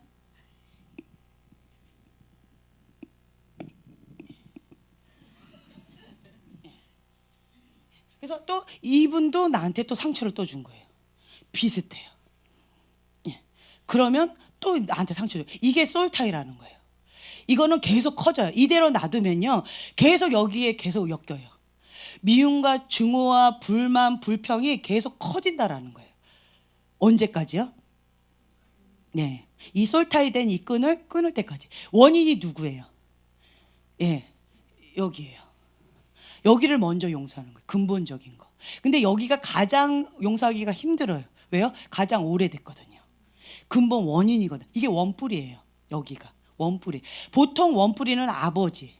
그래서 또 이분도 나한테 또 상처를 또 준 거예요. 비슷해요. 예. 그러면 또 나한테 상처 줘. 이게 솔타이라는 거예요. 이거는 계속 커져요. 이대로 놔두면요, 계속 여기에 계속 엮여요. 미움과 증오와 불만, 불평이 계속 커진다라는 거예요. 언제까지요? 네, 이 솔타이 된 이 끈을 끊을 때까지. 원인이 누구예요? 예, 여기예요. 여기를 먼저 용서하는 거예요. 근본적인 거. 근데 여기가 가장 용서하기가 힘들어요. 왜요? 가장 오래됐거든요. 근본 원인이거든. 이게 원뿔이에요. 여기가 원뿔이. 보통 원뿔이는 아버지.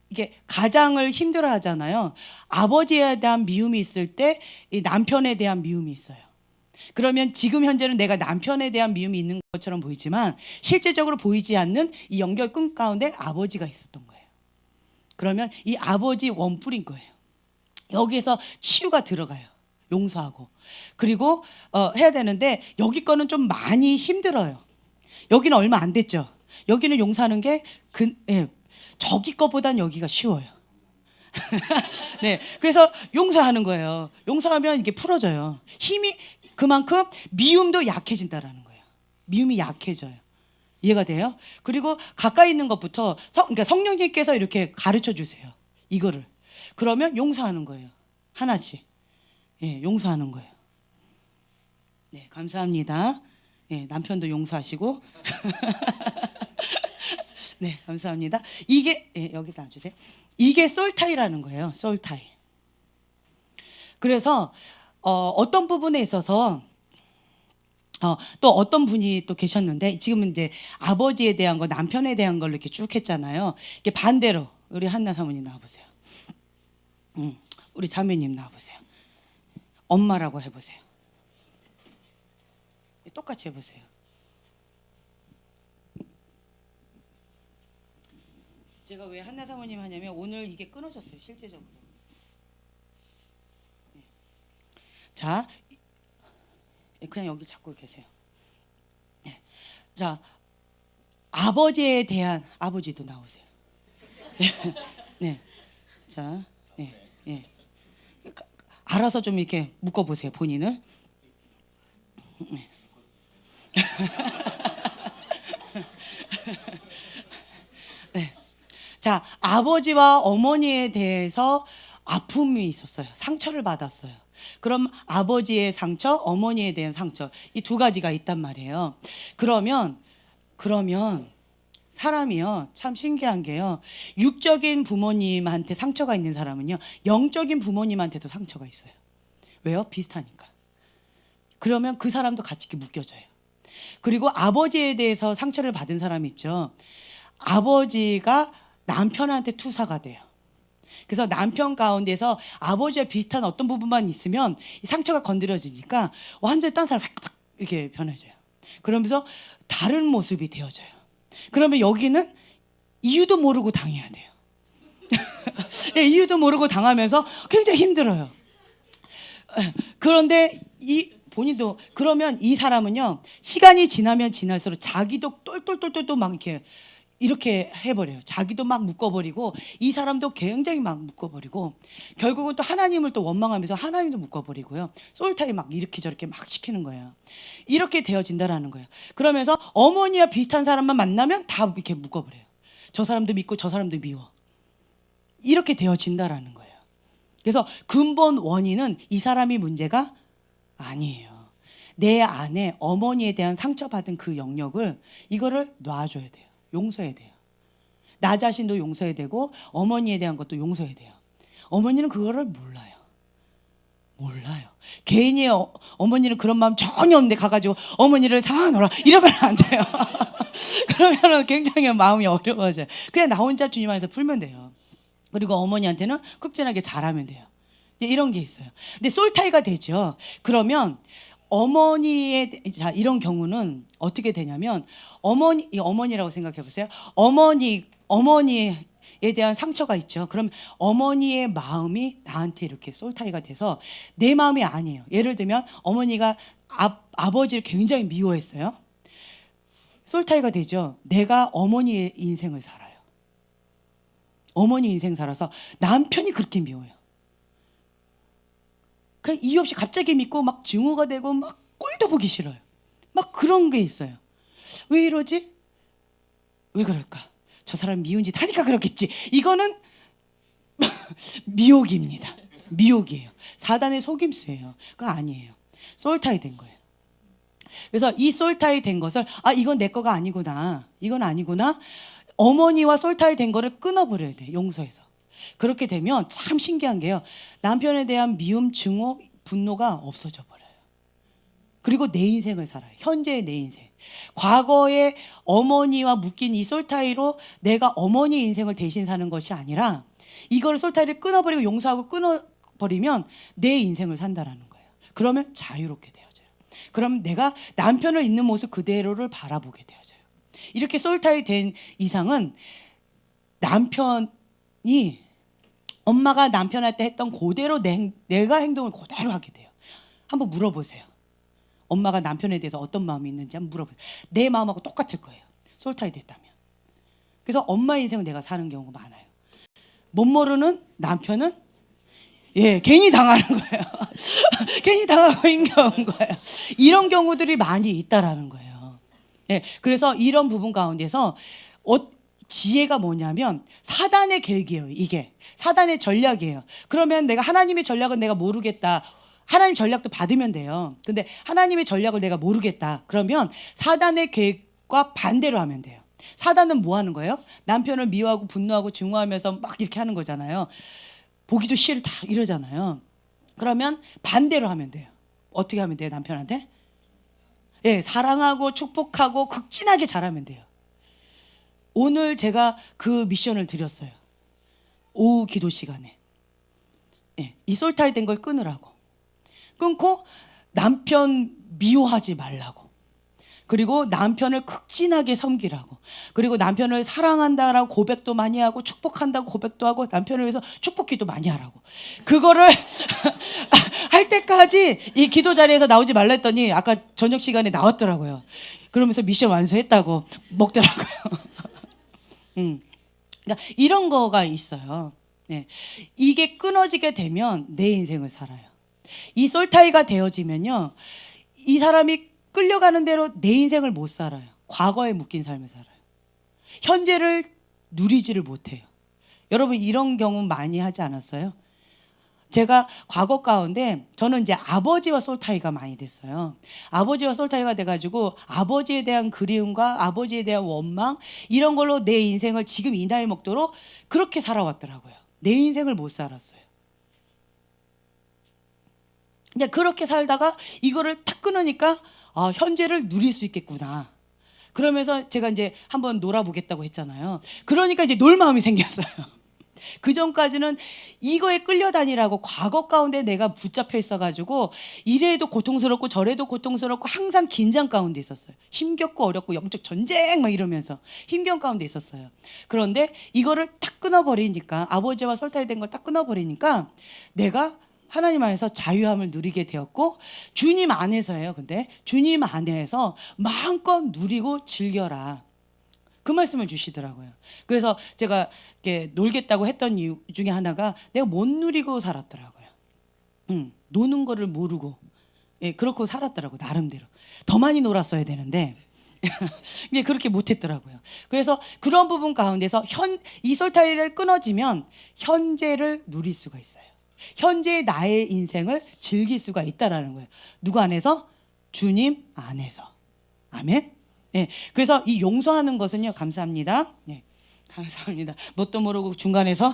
이게 가장을 힘들어 하잖아요. 아버지에 대한 미움이 있을 때 이 남편에 대한 미움이 있어요. 그러면 지금 현재는 내가 남편에 대한 미움이 있는 것처럼 보이지만 실제적으로 보이지 않는 이 연결끈 가운데 아버지가 있었던 거예요. 그러면 이 아버지 원뿔인 거예요. 여기에서 치유가 들어가요. 용서하고. 그리고 해야 되는데 여기 거는 좀 많이 힘들어요. 여기는 얼마 안 됐죠. 여기는 용서하는 게 저기 거보단 여기가 쉬워요. 네, 그래서 용서하는 거예요. 용서하면 이게 풀어져요. 힘이 그만큼 미움도 약해진다라는 거예요. 미움이 약해져요. 이해가 돼요? 그리고 가까이 있는 것부터 그러니까 성령님께서 이렇게 가르쳐 주세요. 이거를. 그러면 용서하는 거예요. 하나씩. 예, 용서하는 거예요. 네, 감사합니다. 예, 남편도 용서하시고. 네, 감사합니다. 이게 여기다 주세요. 이게 솔타이라는 거예요. 솔타이. 그래서 어떤 부분에 있어서 또 어떤 분이 또 계셨는데 지금은 이제 아버지에 대한 거, 남편에 대한 걸로 이렇게 쭉 했잖아요. 이게 반대로 우리 한나 사모님 나와 보세요. 우리 자매님 나와 보세요. 엄마라고 해보세요. 똑같이 해보세요. 제가 왜 한나 사모님 하냐면 오늘 이게 끊어졌어요. 실제적으로. 자, 그냥 여기 잡고 계세요. 네. 자, 아버지에 대한 아버지도 나오세요. 네. 자, 예. 알아서 좀 이렇게 묶어 보세요. 본인을. 네. 네. 자, 아버지와 어머니에 대해서 아픔이 있었어요. 상처를 받았어요. 그럼 아버지의 상처, 어머니에 대한 상처, 이 두 가지가 있단 말이에요. 그러면 사람이요, 참 신기한 게요, 육적인 부모님한테 상처가 있는 사람은요, 영적인 부모님한테도 상처가 있어요. 왜요? 비슷하니까. 그러면 그 사람도 같이 이렇게 묶여져요. 그리고 아버지에 대해서 상처를 받은 사람이 있죠. 아버지가 남편한테 투사가 돼요. 그래서 남편 가운데서 아버지와 비슷한 어떤 부분만 있으면 이 상처가 건드려지니까 완전히 딴 사람 딱 이렇게 변해져요. 그러면서 다른 모습이 되어져요. 그러면 여기는 이유도 모르고 당해야 돼요. 예, 이유도 모르고 당하면서 굉장히 힘들어요. 그런데 이 본인도 그러면 이 사람은요, 시간이 지나면 지날수록 자기도 똘똘똘똘 막 이렇게 해버려요. 자기도 막 묶어버리고 이 사람도 굉장히 막 묶어버리고 결국은 또 하나님을 또 원망하면서 하나님도 묶어버리고요. 솔타이 막 이렇게 저렇게 막 시키는 거예요. 이렇게 되어진다라는 거예요. 그러면서 어머니와 비슷한 사람만 만나면 다 이렇게 묶어버려요. 저 사람도 믿고 저 사람도 미워. 이렇게 되어진다라는 거예요. 그래서 근본 원인은 이 사람이 문제가 아니에요. 내 안에 어머니에 대한 상처받은 그 영역을 이거를 놔줘야 돼요. 용서해야 돼요. 나 자신도 용서해야 되고 어머니에 대한 것도 용서해야 돼요. 어머니는 그거를 몰라요. 개인이 어머니는 그런 마음 전혀 없는데 가가지고 어머니를 사놓으라 이러면 안 돼요. 그러면 굉장히 마음이 어려워져요. 그냥 나 혼자 주님 안에서 풀면 돼요. 그리고 어머니한테는 극진하게 잘하면 돼요. 이런 게 있어요. 근데 솔타이가 되죠. 그러면 자, 이런 경우는 어떻게 되냐면 어머니라고 생각해 보세요. 어머니에 대한 상처가 있죠. 그럼 어머니의 마음이 나한테 이렇게 솔타이가 돼서 내 마음이 아니에요. 예를 들면 어머니가 아버지를 굉장히 미워했어요. 솔타이가 되죠. 내가 어머니의 인생을 살아요. 어머니 인생 살아서 남편이 그렇게 미워요. 그냥 이유 없이 갑자기 믿고 막 증오가 되고 막 꼴도 보기 싫어요. 막 그런 게 있어요. 왜 이러지? 왜 그럴까? 저 사람 미운 짓 하니까 그렇겠지. 이거는 미혹입니다. 미혹이에요. 사단의 속임수예요. 그거 아니에요. 솔타이 된 거예요. 그래서 이 솔타이 된 것을 이건 내 거가 아니구나. 이건 아니구나. 어머니와 솔타이 된 거를 끊어버려야 돼. 용서해서. 그렇게 되면 참 신기한 게요. 남편에 대한 미움, 증오, 분노가 없어져 버려요. 그리고 내 인생을 살아요. 현재의 내 인생. 과거에 어머니와 묶인 이 솔타이로 내가 어머니 인생을 대신 사는 것이 아니라 이걸 솔타이를 끊어버리고 용서하고 끊어버리면 내 인생을 산다라는 거예요. 그러면 자유롭게 되어져요. 그럼 내가 남편을 있는 모습 그대로를 바라보게 되어져요. 이렇게 솔타이 된 이상은 남편이 엄마가 남편한테 했던 그대로 내가 행동을 그대로 하게 돼요. 한번 물어보세요. 엄마가 남편에 대해서 어떤 마음이 있는지 한번 물어보세요. 내 마음하고 똑같을 거예요. 솔타이 됐다면. 그래서 엄마 인생을 내가 사는 경우가 많아요. 못 모르는 남편은 괜히 당하는 거예요. 괜히 당하고 힘겨운 거예요. 이런 경우들이 많이 있다라는 거예요. 그래서 이런 부분 가운데서 지혜가 뭐냐면 사단의 계획이에요. 이게 사단의 전략이에요. 그러면 내가 하나님의 전략은 내가 모르겠다. 하나님 전략도 받으면 돼요. 근데 하나님의 전략을 내가 모르겠다. 그러면 사단의 계획과 반대로 하면 돼요. 사단은 뭐 하는 거예요? 남편을 미워하고 분노하고 증오하면서 막 이렇게 하는 거잖아요. 보기도 싫다 이러잖아요. 그러면 반대로 하면 돼요. 어떻게 하면 돼요? 남편한테? 사랑하고 축복하고 극진하게 잘하면 돼요. 오늘 제가 그 미션을 드렸어요. 오후 기도 시간에. 이 솔타이 된 걸 끊으라고. 끊고 남편 미워하지 말라고. 그리고 남편을 극진하게 섬기라고. 그리고 남편을 사랑한다라고 고백도 많이 하고 축복한다고 고백도 하고 남편을 위해서 축복기도 많이 하라고. 그거를 할 때까지 이 기도 자리에서 나오지 말라 했더니 아까 저녁 시간에 나왔더라고요. 그러면서 미션 완수했다고 먹더라고요. 그러니까 이런 거가 있어요. 이게 끊어지게 되면 내 인생을 살아요. 이 솔타이가 되어지면요, 이 사람이 끌려가는 대로 내 인생을 못 살아요. 과거에 묶인 삶을 살아요. 현재를 누리지를 못해요. 여러분 이런 경우 많이 하지 않았어요? 제가 과거 가운데 저는 이제 아버지와 솔타이가 많이 됐어요. 아버지와 솔타이가 돼가지고 아버지에 대한 그리움과 아버지에 대한 원망 이런 걸로 내 인생을 지금 이 나이 먹도록 그렇게 살아왔더라고요. 내 인생을 못 살았어요. 그냥 그렇게 살다가 이거를 탁 끊으니까 현재를 누릴 수 있겠구나. 그러면서 제가 이제 한번 놀아보겠다고 했잖아요. 그러니까 이제 놀 마음이 생겼어요. 그 전까지는 이거에 끌려다니라고 과거 가운데 내가 붙잡혀 있어가지고 이래도 고통스럽고 저래도 고통스럽고 항상 긴장 가운데 있었어요. 힘겹고 어렵고 영적 전쟁 막 이러면서 힘겨운 가운데 있었어요. 그런데 이거를 탁 끊어버리니까 아버지와 솔타이 된 걸 딱 끊어버리니까 내가 하나님 안에서 자유함을 누리게 되었고 주님 안에서예요. 근데 주님 안에서 마음껏 누리고 즐겨라. 그 말씀을 주시더라고요. 그래서 제가 이렇게 놀겠다고 했던 이유 중에 하나가 내가 못 누리고 살았더라고요. 노는 거를 모르고 그렇고 살았더라고요. 나름대로. 더 많이 놀았어야 되는데 그렇게 못했더라고요. 그래서 그런 부분 가운데서 이 솔타이를 끊어지면 현재를 누릴 수가 있어요. 현재의 나의 인생을 즐길 수가 있다라는 거예요. 누구 안에서? 주님 안에서. 아멘. 그래서 이 용서하는 것은요, 감사합니다. 감사합니다. 뭣도 모르고 중간에서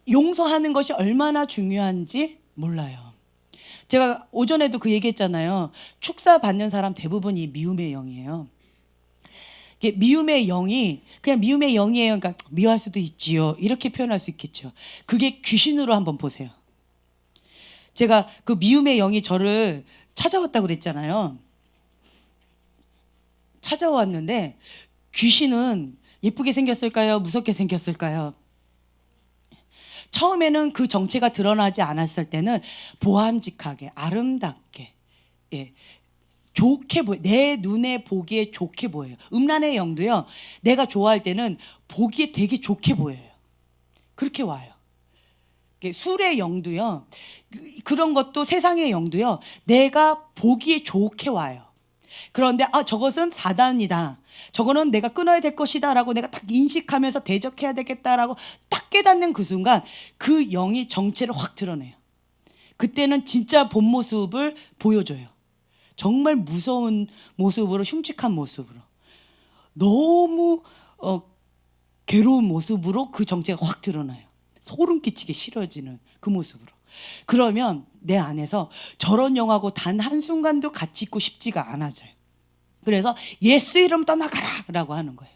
용서하는 것이 얼마나 중요한지 몰라요. 제가 오전에도 그 얘기했잖아요. 축사 받는 사람 대부분이 미움의 영이에요. 미움의 영이 그냥 미움의 영이에요. 그러니까 미워할 수도 있지요. 이렇게 표현할 수 있겠죠. 그게 귀신으로 한번 보세요. 제가 그 미움의 영이 저를 찾아왔다고 그랬잖아요. 찾아왔는데 귀신은 예쁘게 생겼을까요? 무섭게 생겼을까요? 처음에는 그 정체가 드러나지 않았을 때는 보암직하게 아름답게, 예, 좋게 보여. 내 눈에 보기에 좋게 보여요. 음란의 영도요, 내가 좋아할 때는 보기에 되게 좋게 보여요. 그렇게 와요. 술의 영도요, 그런 것도 세상의 영도요, 내가 보기에 좋게 와요. 그런데 저것은 사단이다, 저거는 내가 끊어야 될 것이다 라고 내가 딱 인식하면서 대적해야 되겠다라고 딱 깨닫는 그 순간 그 영이 정체를 확 드러내요. 그때는 진짜 본 모습을 보여줘요. 정말 무서운 모습으로, 흉측한 모습으로, 너무 괴로운 모습으로 그 정체가 확 드러나요. 소름 끼치게 싫어지는 그 모습으로. 그러면 내 안에서 저런 영하고 단 한순간도 같이 있고 싶지가 않아져요. 그래서 예수 이름 떠나가라 라고 하는 거예요.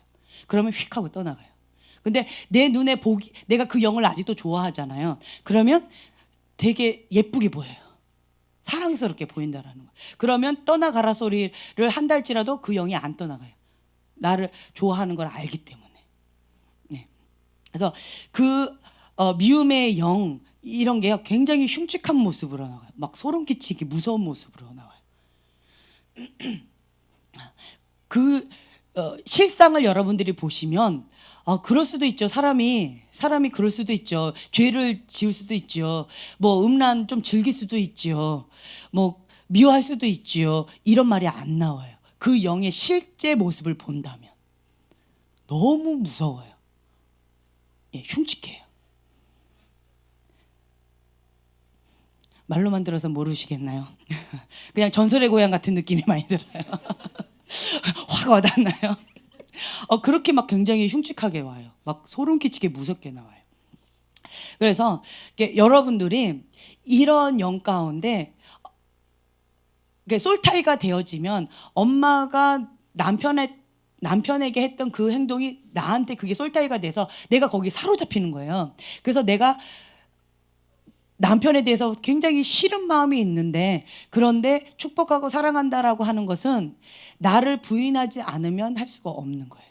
그러면 휙 하고 떠나가요. 근데 내 눈에 보기, 내가 그 영을 아직도 좋아하잖아요. 그러면 되게 예쁘게 보여요. 사랑스럽게 보인다라는 거예요. 그러면 떠나가라 소리를 한달지라도 그 영이 안 떠나가요. 나를 좋아하는 걸 알기 때문에. 네. 그래서 그 미움의 영, 이런 게 굉장히 흉측한 모습으로 나와요. 막 소름 끼치게 무서운 모습으로 나와요. 그 실상을 여러분들이 보시면 그럴 수도 있죠. 사람이 그럴 수도 있죠. 죄를 지을 수도 있죠. 뭐 음란 좀 즐길 수도 있죠. 뭐 미워할 수도 있죠. 이런 말이 안 나와요. 그 영의 실제 모습을 본다면 너무 무서워요. 예, 흉측해요. 말로만 들어서 모르시겠나요? 그냥 전설의 고향 같은 느낌이 많이 들어요. 확 와닿나요? 그렇게 막 굉장히 흉측하게 와요. 막 소름 끼치게 무섭게 나와요. 그래서 여러분들이 이런 영 가운데 솔타이가 되어지면 엄마가 남편에게 했던 그 행동이 나한테 그게 솔타이가 돼서 내가 거기에 사로잡히는 거예요. 그래서 내가 남편에 대해서 굉장히 싫은 마음이 있는데, 그런데 축복하고 사랑한다라고 하는 것은 나를 부인하지 않으면 할 수가 없는 거예요.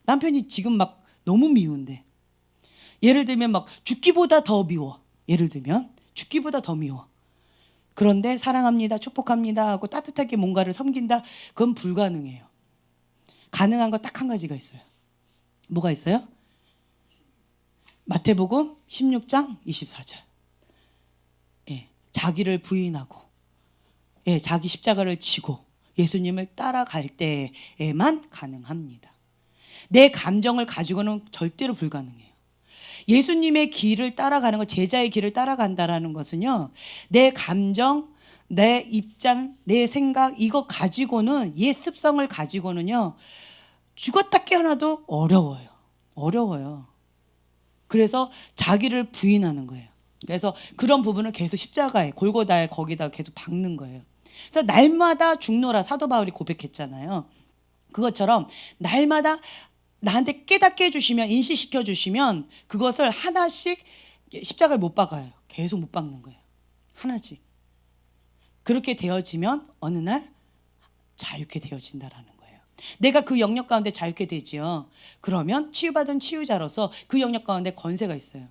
남편이 지금 막 너무 미운데, 예를 들면 막 죽기보다 더 미워. 예를 들면 죽기보다 더 미워. 그런데 사랑합니다, 축복합니다 하고 따뜻하게 뭔가를 섬긴다, 그건 불가능해요. 가능한 거 딱 한 가지가 있어요. 뭐가 있어요? 마태복음 16장 24절. 예, 자기를 부인하고, 예, 자기 십자가를 지고 예수님을 따라갈 때에만 가능합니다. 내 감정을 가지고는 절대로 불가능해요. 예수님의 길을 따라가는 것, 제자의 길을 따라간다라는 것은요, 내 감정, 내 입장, 내 생각, 이거 가지고는, 옛 습성을 가지고는요, 죽었다 깨어나도 어려워요. 그래서 자기를 부인하는 거예요. 그래서 그런 부분을 계속 십자가에, 골고다에, 거기다 계속 박는 거예요. 그래서 날마다 죽노라, 사도 바울이 고백했잖아요. 그것처럼 날마다 나한테 깨닫게 해주시면, 인식시켜 주시면 그것을 하나씩 십자가를 못 박아요. 계속 못 박는 거예요. 하나씩. 그렇게 되어지면 어느 날 자유케 되어진다라는 거예요. 내가 그 영역 가운데 자유케 되지요. 그러면 치유받은 치유자로서 그 영역 가운데 권세가 있어요.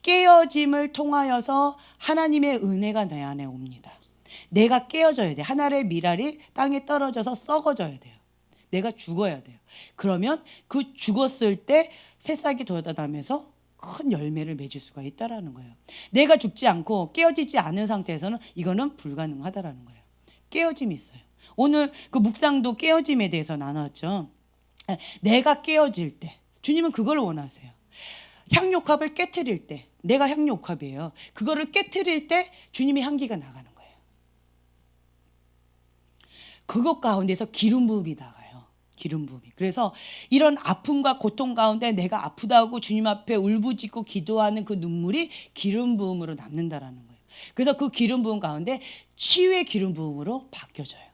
깨어짐을 통하여서 하나님의 은혜가 내 안에 옵니다. 내가 깨어져야 돼. 하늘의 미랄이 땅에 떨어져서 썩어져야 돼요. 내가 죽어야 돼요. 그러면 그 죽었을 때 새싹이 돋아나면서 큰 열매를 맺을 수가 있다라는 거예요. 내가 죽지 않고 깨어지지 않은 상태에서는 이거는 불가능하다라는 거예요. 깨어짐이 있어요. 오늘 그 묵상도 깨어짐에 대해서 나눴죠. 내가 깨어질 때, 주님은 그걸 원하세요. 향유옥합을 깨트릴 때, 내가 향유옥합이에요. 그거를 깨트릴 때 주님의 향기가 나가는 거예요. 그것 가운데서 기름 부음이 나가요. 기름 부음이. 그래서 이런 아픔과 고통 가운데 내가 아프다고 주님 앞에 울부짖고 기도하는 그 눈물이 기름 부음으로 남는다라는 거예요. 그래서 그 기름 부음 가운데 치유의 기름 부음으로 바뀌어져요.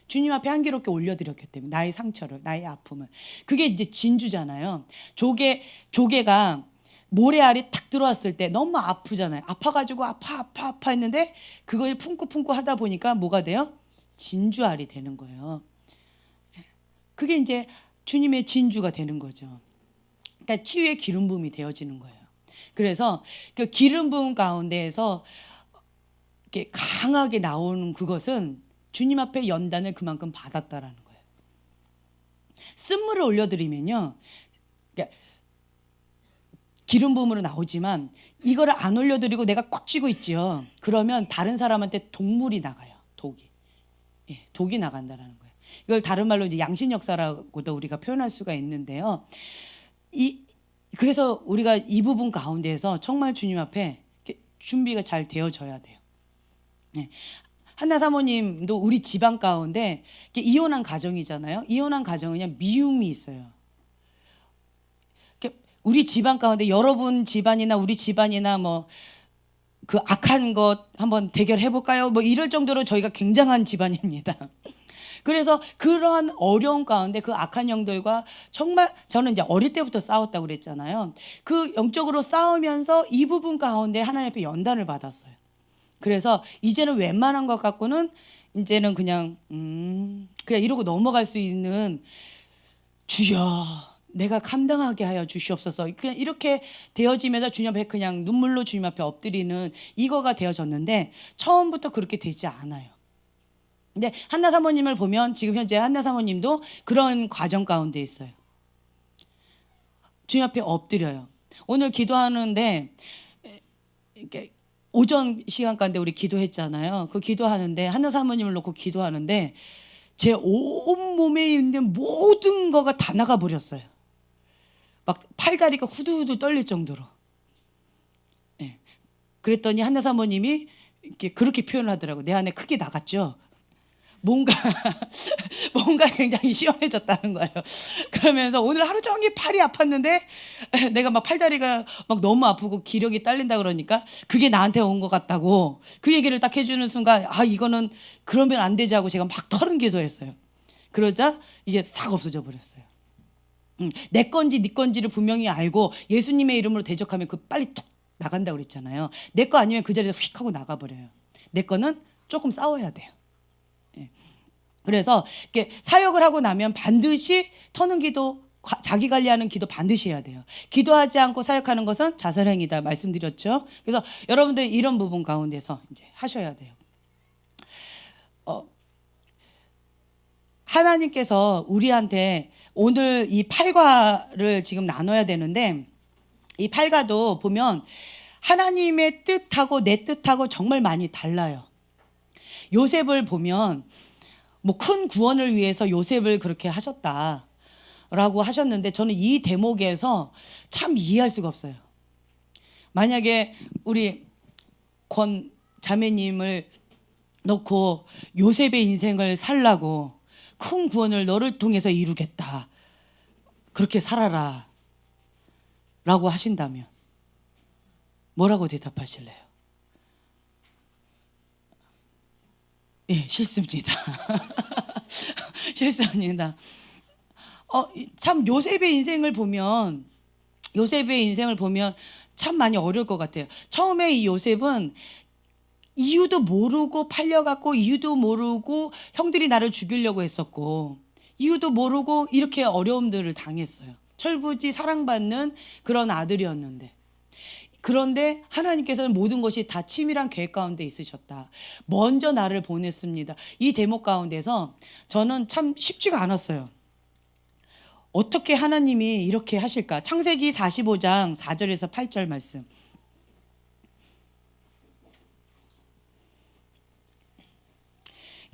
주님 앞에 향기롭게 올려드렸기 때문에, 나의 상처를, 나의 아픔을. 그게 이제 진주잖아요. 조개가 모래알이 탁 들어왔을 때 너무 아프잖아요. 아파가지고 아파 했는데 그걸 품고 하다 보니까 뭐가 돼요? 진주알이 되는 거예요. 그게 이제 주님의 진주가 되는 거죠. 그러니까 치유의 기름 부음이 되어지는 거예요. 그래서 그 기름 부음 가운데에서 이렇게 강하게 나오는 그것은 주님 앞에 연단을 그만큼 받았다라는 거예요. 쓴물을 올려드리면요, 그러니까 기름 부음으로 나오지만 이거를 안 올려드리고 내가 꽉 쥐고 있죠. 그러면 다른 사람한테 독물이 나가요. 독이 나간다라는 거예요. 이걸 다른 말로 이제 양신 역사라고도 우리가 표현할 수가 있는데요. 그래서 우리가 이 부분 가운데에서 정말 주님 앞에 준비가 잘 되어져야 돼요. 한나 사모님도 우리 집안 가운데 이혼한 가정이잖아요. 이혼한 가정은 그냥 미움이 있어요. 우리 집안 가운데 여러분 집안이나 우리 집안이나 뭐 그 악한 것 한번 대결해 볼까요? 뭐 이럴 정도로 저희가 굉장한 집안입니다. 그래서 그러한 어려움 가운데 그 악한 영들과 정말 저는 이제 어릴 때부터 싸웠다고 그랬잖아요. 그 영적으로 싸우면서 이 부분 가운데 하나님 앞에 연단을 받았어요. 그래서 이제는 웬만한 것 갖고는 이제는 그냥 이러고 넘어갈 수 있는, 주여 내가 감당하게 하여 주시옵소서, 그냥 이렇게 되어지면서 주님 앞에 그냥 눈물로 주님 앞에 엎드리는 이거가 되어졌는데 처음부터 그렇게 되지 않아요. 근데 한나 사모님을 보면 지금 현재 한나 사모님도 그런 과정 가운데 있어요. 주님 앞에 엎드려요. 오늘 기도하는데 이렇게 오전 시간 가운데 우리 기도했잖아요. 그 기도하는데 한나 사모님을 놓고 기도하는데 제 온몸에 있는 모든 거가 다 나가버렸어요. 막 팔다리가 후두후두 떨릴 정도로. 그랬더니 한나 사모님이 이렇게 그렇게 표현을 하더라고요. 내 안에 크게 나갔죠. 뭔가 굉장히 시원해졌다는 거예요. 그러면서 오늘 하루 종일 팔이 아팠는데 내가 막 팔다리가 막 너무 아프고 기력이 딸린다 그러니까 그게 나한테 온 것 같다고 그 얘기를 딱 해주는 순간, 이거는 그러면 안 되지 하고 제가 막 털은 기도했어요. 그러자 이게 싹 없어져 버렸어요. 내 건지 네 건지를 분명히 알고 예수님의 이름으로 대적하면 그 빨리 툭 나간다고 그랬잖아요. 내 거 아니면 그 자리에서 휙 하고 나가버려요. 내 거는 조금 싸워야 돼요. 그래서 이렇게 사역을 하고 나면 반드시 터는 기도, 자기 관리하는 기도 반드시 해야 돼요. 기도하지 않고 사역하는 것은 자살행위다 말씀드렸죠. 그래서 여러분들 이런 부분 가운데서 이제 하셔야 돼요. 하나님께서 우리한테 오늘 이 팔과를 지금 나눠야 되는데, 이 팔과도 보면 하나님의 뜻하고 내 뜻하고 정말 많이 달라요. 요셉을 보면 뭐 큰 구원을 위해서 요셉을 그렇게 하셨다라고 하셨는데 저는 이 대목에서 참 이해할 수가 없어요. 만약에 우리 권 자매님을 놓고 요셉의 인생을 살라고 큰 구원을 너를 통해서 이루겠다, 그렇게 살아라 라고 하신다면 뭐라고 대답하실래요? 싫습니다. 싫습니다. 참 요셉의 인생을 보면 참 많이 어려울 것 같아요. 처음에 이 요셉은 이유도 모르고 팔려갔고, 이유도 모르고 형들이 나를 죽이려고 했었고, 이유도 모르고 이렇게 어려움들을 당했어요. 철부지 사랑받는 그런 아들이었는데, 그런데 하나님께서는 모든 것이 다 치밀한 계획 가운데 있으셨다. 먼저 나를 보냈습니다. 이 대목 가운데서 저는 참 쉽지가 않았어요. 어떻게 하나님이 이렇게 하실까? 창세기 45장 4절에서 8절 말씀.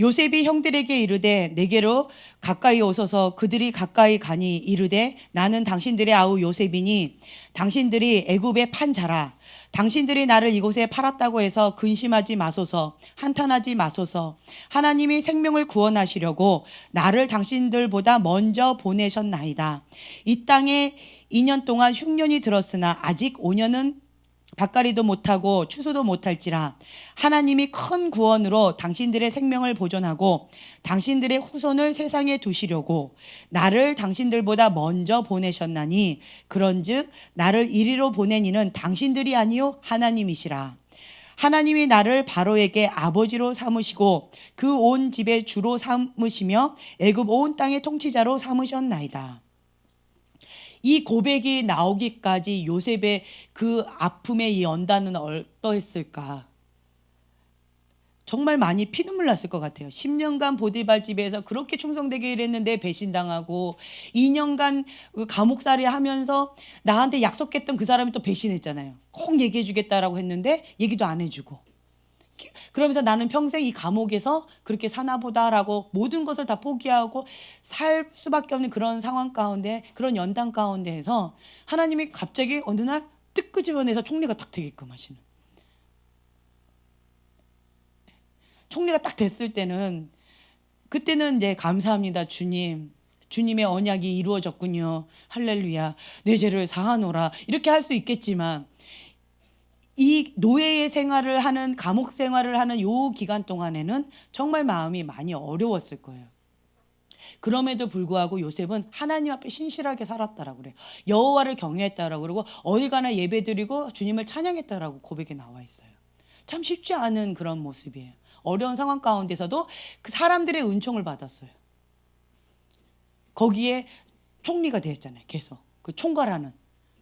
요셉이 형들에게 이르되 내게로 가까이 오소서. 그들이 가까이 가니 이르되 나는 당신들의 아우 요셉이니 당신들이 애굽에 판 자라. 당신들이 나를 이곳에 팔았다고 해서 근심하지 마소서. 한탄하지 마소서. 하나님이 생명을 구원하시려고 나를 당신들보다 먼저 보내셨나이다. 이 땅에 2년 동안 흉년이 들었으나 아직 5년은 밭갈이도 못하고 추수도 못할지라 하나님이 큰 구원으로 당신들의 생명을 보존하고 당신들의 후손을 세상에 두시려고 나를 당신들보다 먼저 보내셨나니 그런즉 나를 이리로 보낸 이는 당신들이 아니요 하나님이시라. 하나님이 나를 바로에게 아버지로 삼으시고 그 온 집의 주로 삼으시며 애굽 온 땅의 통치자로 삼으셨나이다. 이 고백이 나오기까지 요셉의 그 아픔의 이 연단은 어떠했을까? 정말 많이 피눈물 났을 것 같아요. 10년간 보디발 집에서 그렇게 충성되게 일했는데 배신당하고 2년간 감옥살이 하면서 나한테 약속했던 그 사람이 또 배신했잖아요. 꼭 얘기해 주겠다라고 했는데 얘기도 안 해주고, 그러면서 나는 평생 이 감옥에서 그렇게 사나 보다라고 모든 것을 다 포기하고 살 수밖에 없는 그런 상황 가운데, 그런 연단 가운데에서 하나님이 갑자기 어느 날 뜩 끄집어내서 총리가 딱 되게끔 하시는, 총리가 딱 됐을 때는, 그때는 이제 감사합니다 주님, 주님의 언약이 이루어졌군요, 할렐루야, 내 죄를 사하노라, 이렇게 할 수 있겠지만 이 노예의 생활을 하는, 감옥 생활을 하는 요 기간 동안에는 정말 마음이 많이 어려웠을 거예요. 그럼에도 불구하고 요셉은 하나님 앞에 신실하게 살았다라고 그래요. 여호와를 경외했다라고 그러고 어디 가나 예배드리고 주님을 찬양했다라고 고백에 나와 있어요. 참 쉽지 않은 그런 모습이에요. 어려운 상황 가운데서도 그 사람들의 은총을 받았어요. 거기에 총리가 되었잖아요. 계속 그 총괄하는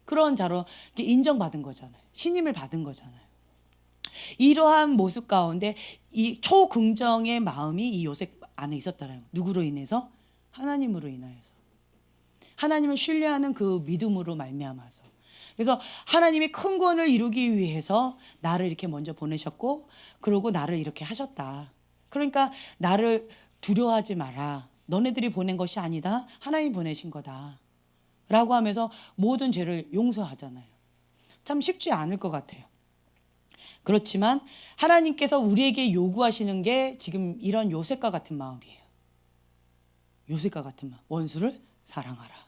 그런 자로 인정받은 거잖아요. 신임을 받은 거잖아요. 이러한 모습 가운데 이 초긍정의 마음이 이 요셉 안에 있었다는 거예요. 누구로 인해서? 하나님으로 인하여서. 하나님을 신뢰하는 그 믿음으로 말미암아서. 그래서 하나님이 큰 구원을 이루기 위해서 나를 이렇게 먼저 보내셨고, 그러고 나를 이렇게 하셨다. 그러니까 나를 두려워하지 마라. 너네들이 보낸 것이 아니다. 하나님이 보내신 거다. 라고 하면서 모든 죄를 용서하잖아요. 참 쉽지 않을 것 같아요. 그렇지만 하나님께서 우리에게 요구하시는 게 지금 이런 요셉과 같은 마음이에요. 요셉과 같은 마음. 원수를 사랑하라.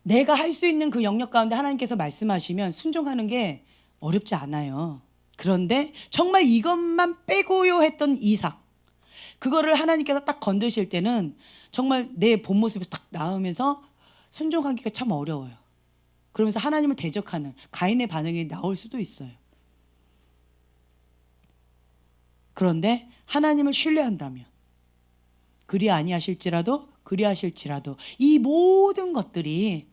내가 할 수 있는 그 영역 가운데 하나님께서 말씀하시면 순종하는 게 어렵지 않아요. 그런데 정말 이것만 빼고요 했던 이삭, 그거를 하나님께서 딱 건드실 때는 정말 내 본 모습이 딱 나오면서 순종하기가 참 어려워요. 그러면서 하나님을 대적하는 가인의 반응이 나올 수도 있어요. 그런데 하나님을 신뢰한다면, 그리 아니하실지라도 그리하실지라도 이 모든 것들이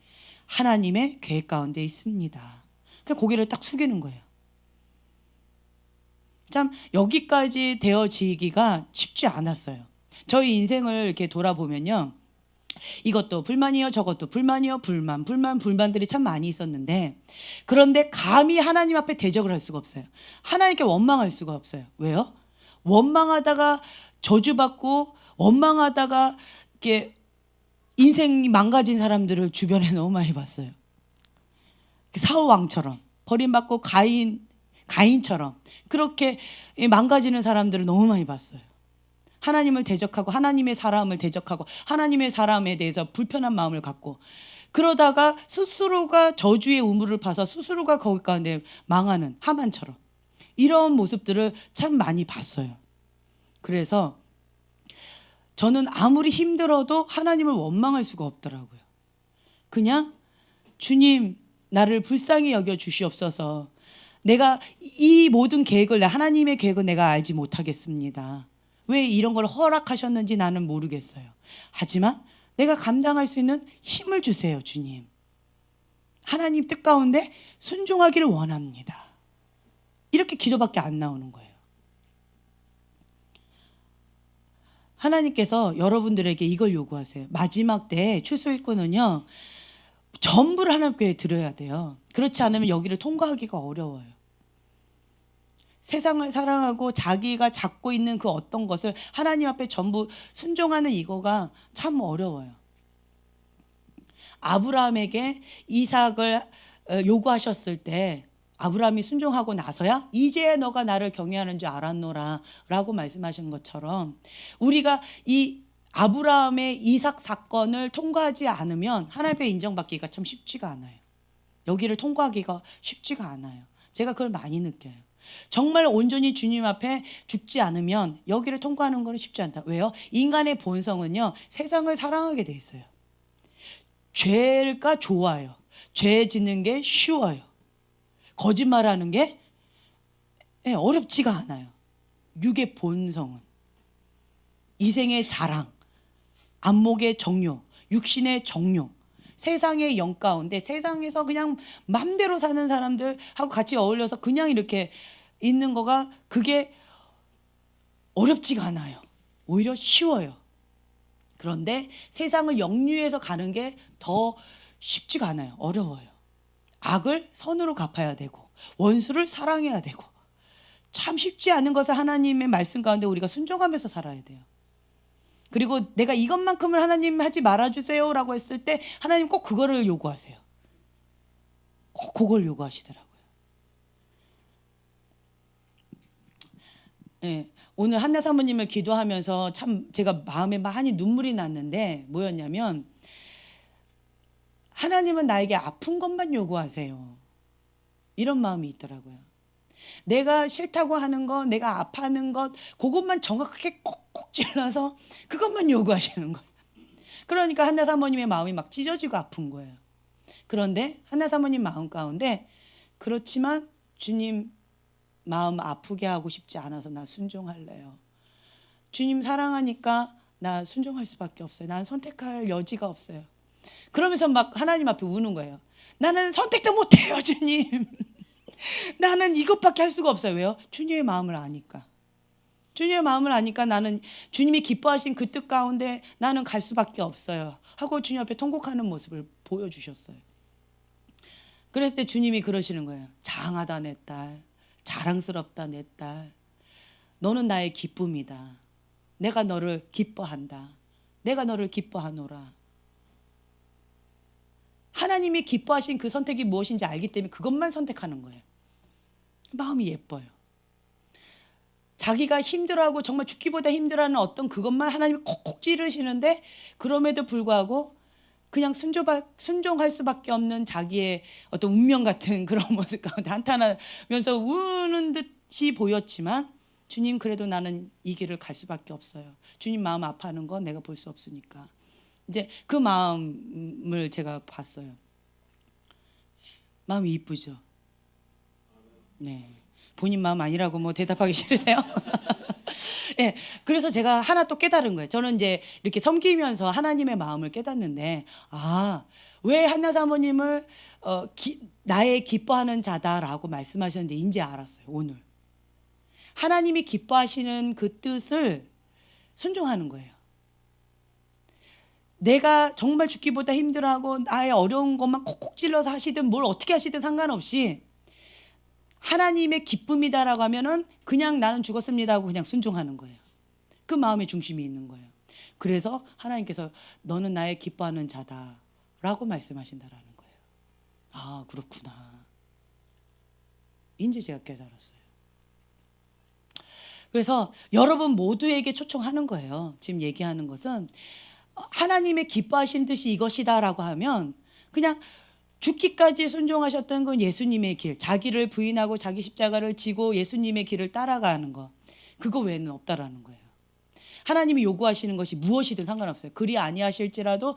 하나님의 계획 가운데 있습니다. 그러니까 고개를 딱 숙이는 거예요. 참 여기까지 되어지기가 쉽지 않았어요. 저희 인생을 이렇게 돌아보면요, 이것도 불만이요, 저것도 불만이요, 불만들이 참 많이 있었는데, 그런데 감히 하나님 앞에 대적을 할 수가 없어요. 하나님께 원망할 수가 없어요. 왜요? 원망하다가 저주받고 원망하다가 이렇게 인생이 망가진 사람들을 주변에 너무 많이 봤어요. 사울 왕처럼 버림받고 가인처럼 그렇게 망가지는 사람들을 너무 많이 봤어요. 하나님을 대적하고 하나님의 사람을 대적하고 하나님의 사람에 대해서 불편한 마음을 갖고, 그러다가 스스로가 저주의 우물을 파서 스스로가 거기 가운데 망하는 하만처럼 이런 모습들을 참 많이 봤어요. 그래서 저는 아무리 힘들어도 하나님을 원망할 수가 없더라고요. 그냥 주님, 나를 불쌍히 여겨 주시옵소서. 내가 이 모든 계획을, 하나님의 계획을 내가 알지 못하겠습니다. 왜 이런 걸 허락하셨는지 나는 모르겠어요. 하지만 내가 감당할 수 있는 힘을 주세요, 주님. 하나님 뜻 가운데 순종하기를 원합니다. 이렇게 기도밖에 안 나오는 거예요. 하나님께서 여러분들에게 이걸 요구하세요. 마지막 때 추수일꾼은요, 전부를 하나님께 드려야 돼요. 그렇지 않으면 여기를 통과하기가 어려워요. 세상을 사랑하고 자기가 잡고 있는 그 어떤 것을 하나님 앞에 전부 순종하는 이거가 참 어려워요. 아브라함에게 이삭을 요구하셨을 때 아브라함이 순종하고 나서야 이제 너가 나를 경외하는 줄 알았노라 라고 말씀하신 것처럼, 우리가 이 아브라함의 이삭 사건을 통과하지 않으면 하나님 앞에 인정받기가 참 쉽지가 않아요. 여기를 통과하기가 쉽지가 않아요. 제가 그걸 많이 느껴요. 정말 온전히 주님 앞에 죽지 않으면 여기를 통과하는 것은 쉽지 않다. 왜요? 인간의 본성은요, 세상을 사랑하게 돼 있어요. 죄가 좋아요. 죄 짓는 게 쉬워요. 거짓말하는 게 어렵지가 않아요. 육의 본성은 이생의 자랑, 안목의 정욕, 육신의 정욕, 세상의 영 가운데 세상에서 그냥 맘대로 사는 사람들하고 같이 어울려서 그냥 이렇게 있는 거가 그게 어렵지가 않아요. 오히려 쉬워요. 그런데 세상을 역류해서 가는 게 더 쉽지가 않아요. 어려워요. 악을 선으로 갚아야 되고 원수를 사랑해야 되고 참 쉽지 않은 것을 하나님의 말씀 가운데 우리가 순종하면서 살아야 돼요. 그리고 내가 이것만큼을 하나님 하지 말아주세요 라고 했을 때 하나님 꼭 그거를 요구하세요. 꼭 그걸 요구하시더라고요. 예, 오늘 한나 사모님을 기도하면서 참 제가 마음에 많이 눈물이 났는데 뭐였냐면, 하나님은 나에게 아픈 것만 요구하세요. 이런 마음이 있더라고요. 내가 싫다고 하는 것, 내가 아파하는 것, 그것만 정확하게 콕콕 찔러서 그것만 요구하시는 거예요. 그러니까 한나 사모님의 마음이 막 찢어지고 아픈 거예요. 그런데 한나 사모님 마음 가운데, 그렇지만 주님 마음 아프게 하고 싶지 않아서 나 순종할래요. 주님 사랑하니까 나 순종할 수밖에 없어요. 난 선택할 여지가 없어요. 그러면서 막 하나님 앞에 우는 거예요. 나는 선택도 못해요, 주님. 나는 이것밖에 할 수가 없어요. 왜요? 주님의 마음을 아니까. 주님의 마음을 아니까 나는 주님이 기뻐하신 그 뜻 가운데 나는 갈 수밖에 없어요 하고 주님 앞에 통곡하는 모습을 보여주셨어요. 그랬을 때 주님이 그러시는 거예요. 장하다 내 딸, 자랑스럽다 내 딸, 너는 나의 기쁨이다. 내가 너를 기뻐한다. 내가 너를 기뻐하노라. 하나님이 기뻐하신 그 선택이 무엇인지 알기 때문에 그것만 선택하는 거예요. 마음이 예뻐요. 자기가 힘들어하고 정말 죽기보다 힘들어하는 어떤 그것만 하나님이 콕콕 찌르시는데, 그럼에도 불구하고 그냥 순종할 수밖에 없는 자기의 어떤 운명 같은 그런 모습 가운데 한탄하면서 우는 듯이 보였지만, 주님 그래도 나는 이 길을 갈 수밖에 없어요. 주님 마음 아파하는 건 내가 볼 수 없으니까. 이제 그 마음을 제가 봤어요. 마음이 이쁘죠? 네. 본인 마음 아니라고 뭐 대답하기 싫으세요? 네, 그래서 제가 하나 또 깨달은 거예요. 저는 이제 이렇게 섬기면서 하나님의 마음을 깨닫는데, 왜 한나 사모님을 나의 기뻐하는 자다라고 말씀하셨는데 이제 알았어요. 오늘 하나님이 기뻐하시는 그 뜻을 순종하는 거예요. 내가 정말 죽기보다 힘들어하고 나의 어려운 것만 콕콕 찔러서 하시든 뭘 어떻게 하시든 상관없이 하나님의 기쁨이다라고 하면은 그냥 나는 죽었습니다 하고 그냥 순종하는 거예요. 그 마음의 중심이 있는 거예요. 그래서 하나님께서 너는 나의 기뻐하는 자다라고 말씀하신다라는 거예요. 아, 그렇구나. 이제 제가 깨달았어요. 그래서 여러분 모두에게 초청하는 거예요. 지금 얘기하는 것은 하나님의 기뻐하신 뜻이 이것이다라고 하면 그냥 죽기까지 순종하셨던 건 예수님의 길, 자기를 부인하고 자기 십자가를 지고 예수님의 길을 따라가는 거, 그거 외에는 없다라는 거예요. 하나님이 요구하시는 것이 무엇이든 상관없어요. 그리 아니하실지라도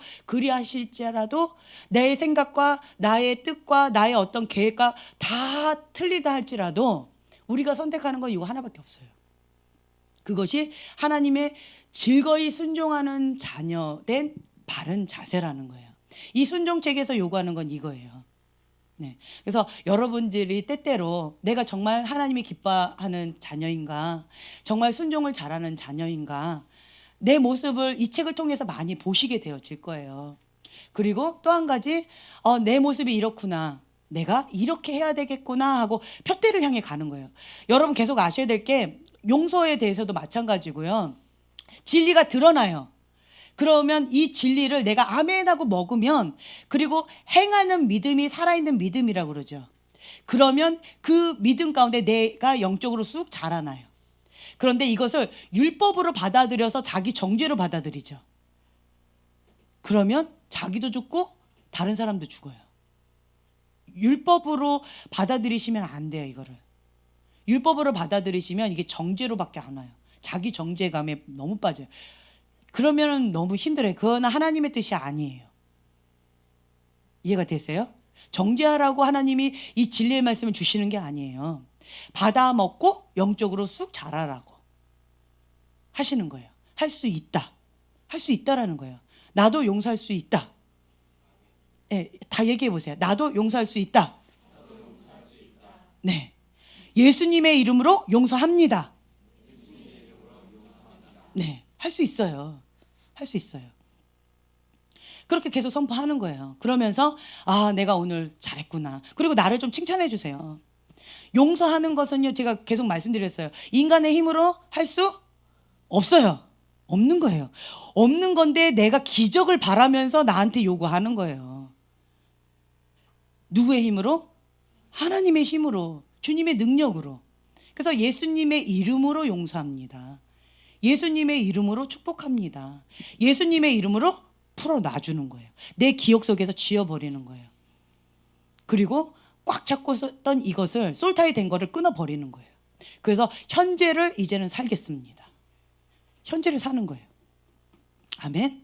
내 생각과 나의 뜻과 나의 어떤 계획과 다 틀리다 할지라도 우리가 선택하는 건 이거 하나밖에 없어요. 그것이 하나님의 즐거이 순종하는 자녀된 바른 자세라는 거예요. 이 순종책에서 요구하는 건 이거예요. 네. 그래서 여러분들이 때때로 내가 정말 하나님이 기뻐하는 자녀인가, 정말 순종을 잘하는 자녀인가, 내 모습을 이 책을 통해서 많이 보시게 되어질 거예요. 그리고 또 한 가지, 내 모습이 이렇구나, 내가 이렇게 해야 되겠구나 하고 표대를 향해 가는 거예요. 여러분 계속 아셔야 될 게 용서에 대해서도 마찬가지고요. 진리가 드러나요. 그러면 이 진리를 내가 아멘하고 먹으면, 그리고 행하는 믿음이 살아있는 믿음이라고 그러죠. 그러면 그 믿음 가운데 내가 영적으로 쑥 자라나요. 그런데 이것을 율법으로 받아들여서 자기 정죄로 받아들이죠. 그러면 자기도 죽고 다른 사람도 죽어요. 율법으로 받아들이시면 안 돼요. 이거를 율법으로 받아들이시면 이게 정죄로밖에 안 와요. 자기 정죄감에 너무 빠져요. 그러면 너무 힘들어요. 그건 하나님의 뜻이 아니에요. 이해가 되세요? 정죄하라고 하나님이 이 진리의 말씀을 주시는 게 아니에요. 받아 먹고 영적으로 쑥 자라라고 하시는 거예요. 할 수 있다. 할 수 있다라는 거예요. 나도 용서할 수 있다. 네, 다 얘기해 보세요. 나도 용서할 수 있다. 네, 예수님의 이름으로 용서합니다. 네, 할 수 있어요. 할 수 있어요. 그렇게 계속 선포하는 거예요. 그러면서 아, 내가 오늘 잘했구나. 그리고 나를 좀 칭찬해 주세요. 용서하는 것은요, 제가 계속 말씀드렸어요. 인간의 힘으로 할 수 없어요. 없는 거예요. 없는 건데 내가 기적을 바라면서 나한테 요구하는 거예요. 누구의 힘으로? 하나님의 힘으로, 주님의 능력으로. 그래서 예수님의 이름으로 용서합니다. 예수님의 이름으로 축복합니다. 예수님의 이름으로 풀어놔주는 거예요. 내 기억 속에서 지워버리는 거예요. 그리고 꽉 잡고 있던 이것을 솔타이 된 거를 끊어버리는 거예요. 그래서 현재를 이제는 살겠습니다. 현재를 사는 거예요. 아멘.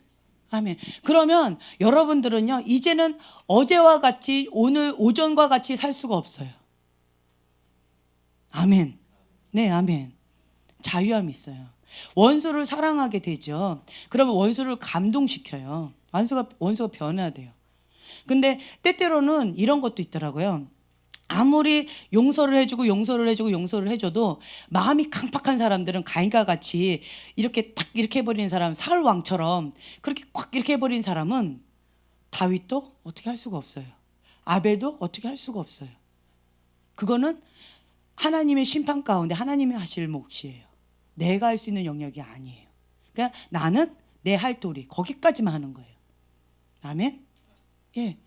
아멘. 그러면 여러분들은요, 이제는 어제와 같이 오늘 오전과 같이 살 수가 없어요. 아멘. 네, 아멘. 자유함이 있어요. 원수를 사랑하게 되죠. 그러면 원수를 감동시켜요. 원수가 변화돼요. 근데 때때로는 이런 것도 있더라고요. 아무리 용서를 해줘도 마음이 강팍한 사람들은 가인과 같이 이렇게 탁 이렇게 해버리는 사람, 사울 왕처럼 그렇게 꽉 이렇게 해버리는 사람은 다윗도 어떻게 할 수가 없어요. 아벨도 어떻게 할 수가 없어요. 그거는 하나님의 심판 가운데 하나님이 하실 몫이에요. 내가 할 수 있는 영역이 아니에요. 그냥 나는 내 할 도리 거기까지만 하는 거예요. 아멘. 예.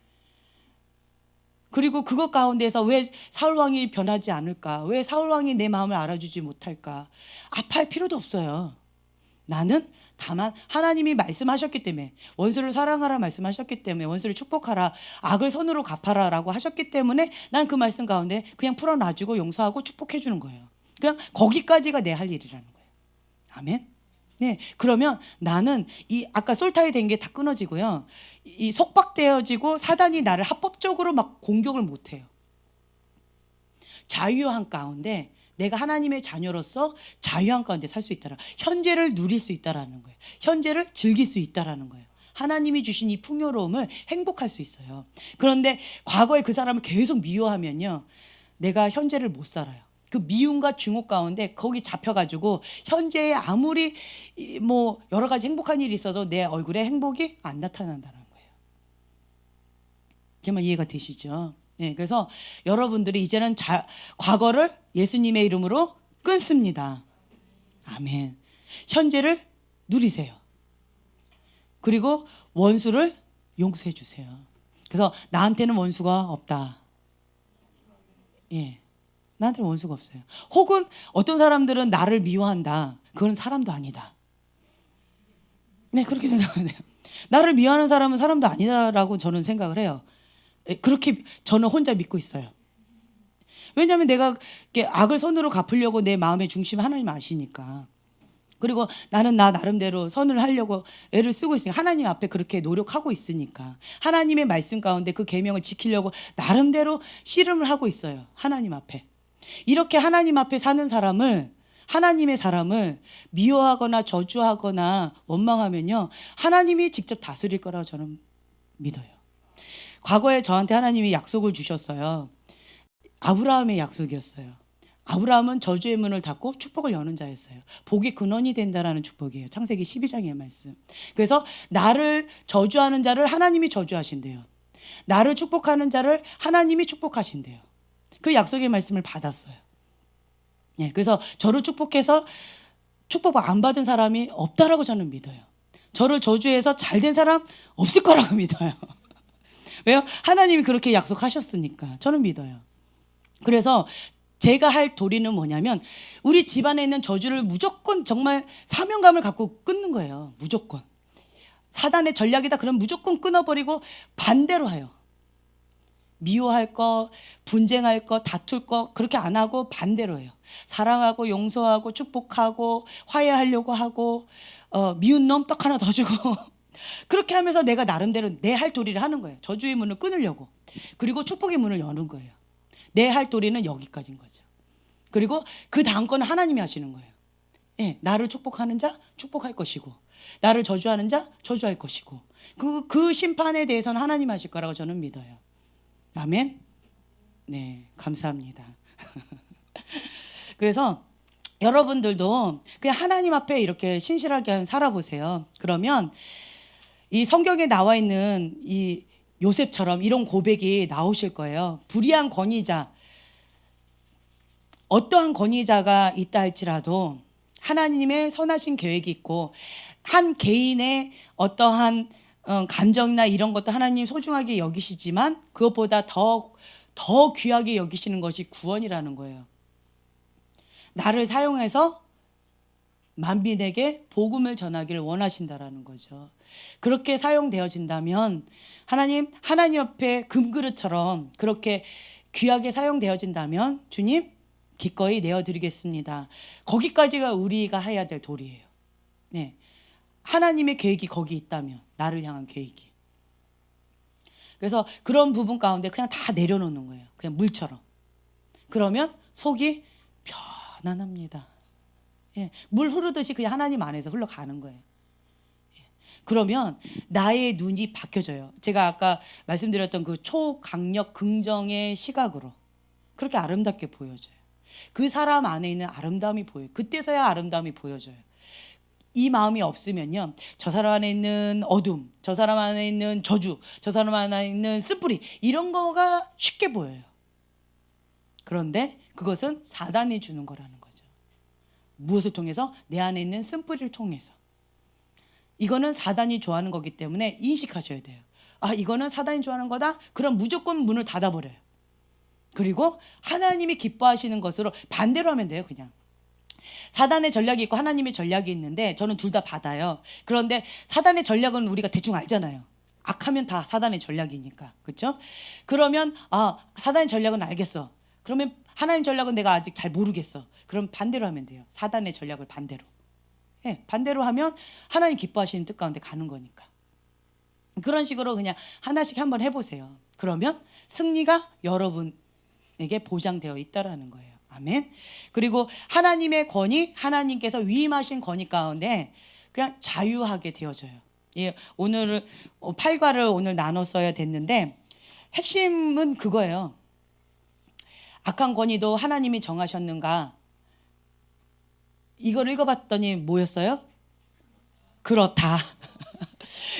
그리고 그것 가운데서 왜 사울왕이 변하지 않을까? 왜 사울왕이 내 마음을 알아주지 못할까? 아파할 필요도 없어요. 나는 다만 하나님이 말씀하셨기 때문에, 원수를 사랑하라 말씀하셨기 때문에, 원수를 축복하라, 악을 선으로 갚아라 라고 하셨기 때문에 난 그 말씀 가운데 그냥 풀어놔주고 용서하고 축복해 주는 거예요. 그냥 거기까지가 내 할 일이라는 거예요. 아멘. 네, 그러면 나는 이 아까 솔타이 된 게 다 끊어지고요. 이 속박되어지고 사단이 나를 합법적으로 막 공격을 못 해요. 자유한 가운데 내가 하나님의 자녀로서 자유한 가운데 살 수 있다라. 현재를 누릴 수 있다라는 거예요. 현재를 즐길 수 있다라는 거예요. 하나님이 주신 이 풍요로움을 행복할 수 있어요. 그런데 과거에 그 사람을 계속 미워하면요, 내가 현재를 못 살아요. 그 미움과 증오 가운데 거기 잡혀가지고 현재에 아무리 뭐 여러 가지 행복한 일이 있어도 내 얼굴에 행복이 안 나타난다는 거예요. 정말 이해가 되시죠? 네, 그래서 여러분들이 이제는 과거를 예수님의 이름으로 끊습니다. 아멘. 현재를 누리세요. 그리고 원수를 용서해 주세요. 그래서 나한테는 원수가 없다. 예. 나한테는 원수가 없어요. 혹은 어떤 사람들은 나를 미워한다. 그건 사람도 아니다. 네, 그렇게 생각해요. 나를 미워하는 사람은 사람도 아니다라고 저는 생각을 해요. 그렇게 저는 혼자 믿고 있어요. 왜냐하면 내가 악을 선으로 갚으려고 내 마음의 중심 하나님 아시니까. 그리고 나는 나 나름대로 선을 하려고 애를 쓰고 있으니까, 하나님 앞에 그렇게 노력하고 있으니까, 하나님의 말씀 가운데 그 계명을 지키려고 나름대로 씨름을 하고 있어요. 하나님 앞에. 이렇게 하나님 앞에 사는 사람을, 하나님의 사람을 미워하거나 저주하거나 원망하면요, 하나님이 직접 다스릴 거라고 저는 믿어요. 과거에 저한테 하나님이 약속을 주셨어요. 아브라함의 약속이었어요. 아브라함은 저주의 문을 닫고 축복을 여는 자였어요. 복이 근원이 된다라는 축복이에요. 창세기 12장의 말씀. 그래서 나를 저주하는 자를 하나님이 저주하신대요. 나를 축복하는 자를 하나님이 축복하신대요. 그 약속의 말씀을 받았어요. 네, 그래서 저를 축복해서 축복 안 받은 사람이 없다라고 저는 믿어요. 저를 저주해서 잘된 사람 없을 거라고 믿어요. 왜요? 하나님이 그렇게 약속하셨으니까 저는 믿어요. 그래서 제가 할 도리는 뭐냐면, 우리 집안에 있는 저주를 무조건 정말 사명감을 갖고 끊는 거예요. 무조건. 사단의 전략이다 그러면 무조건 끊어버리고 반대로 해요. 미워할 거, 분쟁할 거, 다툴 거 그렇게 안 하고 반대로 해요. 사랑하고 용서하고 축복하고 화해하려고 하고 미운 놈 떡 하나 더 주고 그렇게 하면서 내가 나름대로 내 할 도리를 하는 거예요. 저주의 문을 끊으려고. 그리고 축복의 문을 여는 거예요. 내 할 도리는 여기까지인 거죠. 그리고 그 다음 거는 하나님이 하시는 거예요. 예, 나를 축복하는 자 축복할 것이고 나를 저주하는 자 저주할 것이고 그 심판에 대해서는 하나님 하실 거라고 저는 믿어요. 아멘. 네, 감사합니다. 그래서 여러분들도 그냥 하나님 앞에 이렇게 신실하게 살아보세요. 그러면 이 성경에 나와 있는 이 요셉처럼 이런 고백이 나오실 거예요. 불의한 권위자, 어떠한 권위자가 있다 할지라도 하나님의 선하신 계획이 있고 한 개인의 어떠한 감정이나 이런 것도 하나님 소중하게 여기시지만 그것보다 더 귀하게 여기시는 것이 구원이라는 거예요. 나를 사용해서 만민에게 복음을 전하기를 원하신다라는 거죠. 그렇게 사용되어진다면 하나님 앞에 금그릇처럼 그렇게 귀하게 사용되어진다면 주님 기꺼이 내어드리겠습니다. 거기까지가 우리가 해야 될 도리예요. 네. 하나님의 계획이 거기 있다면 나를 향한 계획이. 그래서 그런 부분 가운데 그냥 다 내려놓는 거예요. 그냥 물처럼. 그러면 속이 편안합니다. 예, 물 흐르듯이 그냥 하나님 안에서 흘러가는 거예요. 예, 그러면 나의 눈이 바뀌어져요. 제가 아까 말씀드렸던 그 초강력 긍정의 시각으로 그렇게 아름답게 보여져요. 그 사람 안에 있는 아름다움이 보여요. 그때서야 아름다움이 보여져요. 이 마음이 없으면요, 저 사람 안에 있는 어둠, 저 사람 안에 있는 저주, 저 사람 안에 있는 쓴뿌리 이런 거가 쉽게 보여요. 그런데 그것은 사단이 주는 거라는 거죠. 무엇을 통해서? 내 안에 있는 쓴뿌리를 통해서. 이거는 사단이 좋아하는 거기 때문에 인식하셔야 돼요. 아, 이거는 사단이 좋아하는 거다? 그럼 무조건 문을 닫아버려요. 그리고 하나님이 기뻐하시는 것으로 반대로 하면 돼요. 그냥 사단의 전략이 있고 하나님의 전략이 있는데 저는 둘 다 받아요. 그런데 사단의 전략은 우리가 대충 알잖아요. 악하면 다 사단의 전략이니까. 그렇죠? 그러면 사단의 전략은 알겠어. 그러면 하나님 전략은 내가 아직 잘 모르겠어. 그럼 반대로 하면 돼요. 사단의 전략을 반대로. 예, 반대로 하면 하나님 기뻐하시는 뜻 가운데 가는 거니까. 그런 식으로 그냥 하나씩 한번 해보세요. 그러면 승리가 여러분에게 보장되어 있다라는 거예요. 아멘. 그리고 하나님의 권위, 하나님께서 위임하신 권위 가운데 그냥 자유하게 되어져요. 예, 오늘 8과를 오늘 나눴어야 됐는데 핵심은 그거예요. 악한 권위도 하나님이 정하셨는가? 이걸 읽어봤더니 뭐였어요? 그렇다.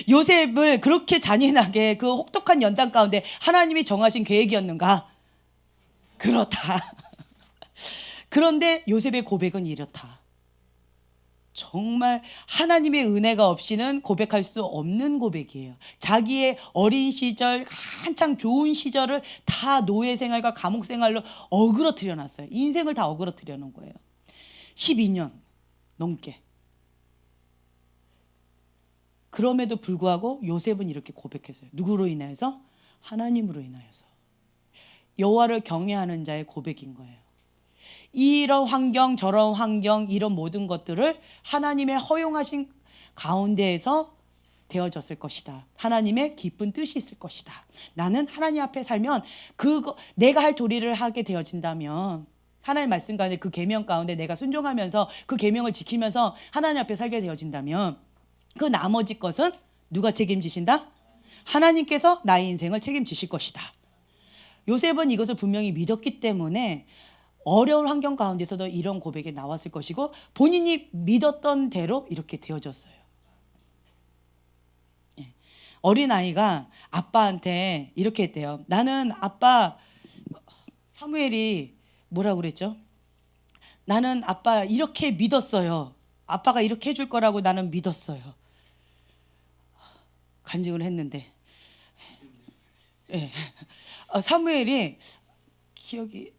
요셉을 그렇게 잔인하게 그 혹독한 연단 가운데 하나님이 정하신 계획이었는가? 그렇다. 그런데 요셉의 고백은 이렇다. 정말 하나님의 은혜가 없이는 고백할 수 없는 고백이에요. 자기의 어린 시절, 한창 좋은 시절을 다 노예 생활과 감옥 생활로 어그러뜨려 놨어요. 인생을 다 어그러뜨려 놓은 거예요. 12년 넘게. 그럼에도 불구하고 요셉은 이렇게 고백했어요. 누구로 인하여서? 하나님으로 인하여서. 여호와를 경외하는 자의 고백인 거예요. 이런 환경, 저런 환경, 이런 모든 것들을 하나님의 허용하신 가운데에서 되어졌을 것이다. 하나님의 기쁜 뜻이 있을 것이다. 나는 하나님 앞에 살면 내가 할 도리를 하게 되어진다면 하나님 말씀 가운데 그 계명 가운데 내가 순종하면서 그 계명을 지키면서 하나님 앞에 살게 되어진다면 그 나머지 것은 누가 책임지신다? 하나님께서 나의 인생을 책임지실 것이다. 요셉은 이것을 분명히 믿었기 때문에 어려운 환경 가운데서도 이런 고백이 나왔을 것이고 본인이 믿었던 대로 이렇게 되어졌어요. 예. 어린아이가 아빠한테 이렇게 했대요. 나는 아빠, 사무엘이 뭐라고 그랬죠? 나는 아빠 이렇게 믿었어요. 아빠가 이렇게 해줄 거라고 나는 믿었어요. 간증을 했는데 사무엘이 기억이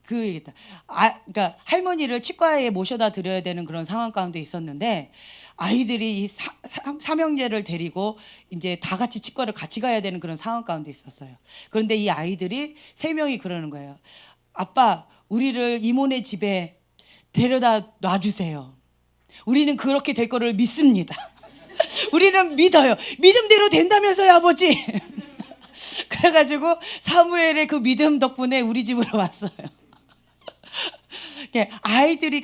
그 얘기다. 그러니까 할머니를 치과에 모셔다 드려야 되는 그런 상황 가운데 있었는데 아이들이 이 삼형제를 데리고 이제 다 같이 치과를 같이 가야 되는 그런 상황 가운데 있었어요. 그런데 이 아이들이 세 명이 그러는 거예요. 아빠, 우리를 이모네 집에 데려다 놔주세요. 우리는 그렇게 될 거를 믿습니다. 우리는 믿어요. 믿음대로 된다면서요, 아버지. 그래가지고 사무엘의 그 믿음 덕분에 우리 집으로 왔어요. 아이들이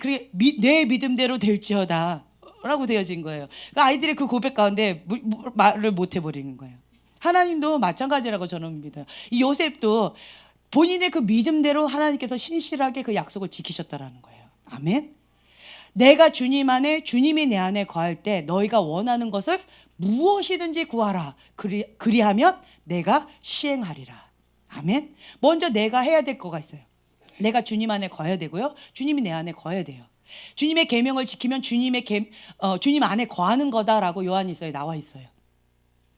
내 믿음대로 될지어다 라고 되어진 거예요. 그러니까 아이들의 그 고백 가운데 말을 못 해버리는 거예요. 하나님도 마찬가지라고 저는 믿어요. 이 요셉도 본인의 그 믿음대로 하나님께서 신실하게 그 약속을 지키셨다라는 거예요. 아멘. 내가 주님 안에, 주님이 내 안에 거할 때 너희가 원하는 것을 무엇이든지 구하라. 그리하면 내가 시행하리라. 아멘. 먼저 내가 해야 될 거가 있어요. 내가 주님 안에 거해야 되고요. 주님이 내 안에 거해야 돼요. 주님의 계명을 지키면 주님 안에 거하는 거다라고 요한일서에 나와 있어요.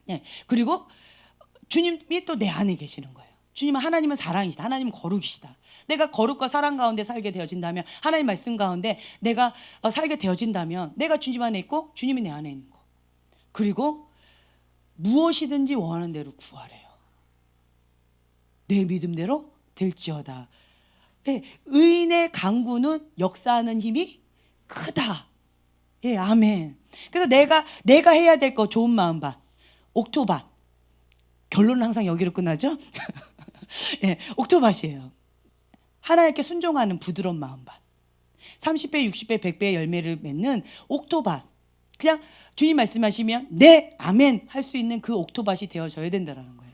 네. 그리고 주님이 또 내 안에 계시는 거예요. 하나님은 사랑이시다. 하나님은 거룩이시다. 내가 거룩과 사랑 가운데 살게 되어진다면, 하나님 말씀 가운데 내가 살게 되어진다면 내가 주님 안에 있고 주님이 내 안에 있는 거. 그리고 무엇이든지 원하는 대로 구하래요. 내 믿음대로 될지어다. 예, 의인의 강구는 역사하는 힘이 크다. 예, 아멘. 그래서 내가 해야 될 거 좋은 마음밭, 옥토밭. 결론은 항상 여기로 끝나죠? 예, 옥토밭이에요. 하나님께 순종하는 부드러운 마음밭. 30배, 60배, 100배의 열매를 맺는 옥토밭. 그냥 주님 말씀하시면 네, 아멘 할 수 있는 그 옥토밭이 되어져야 된다는 거예요.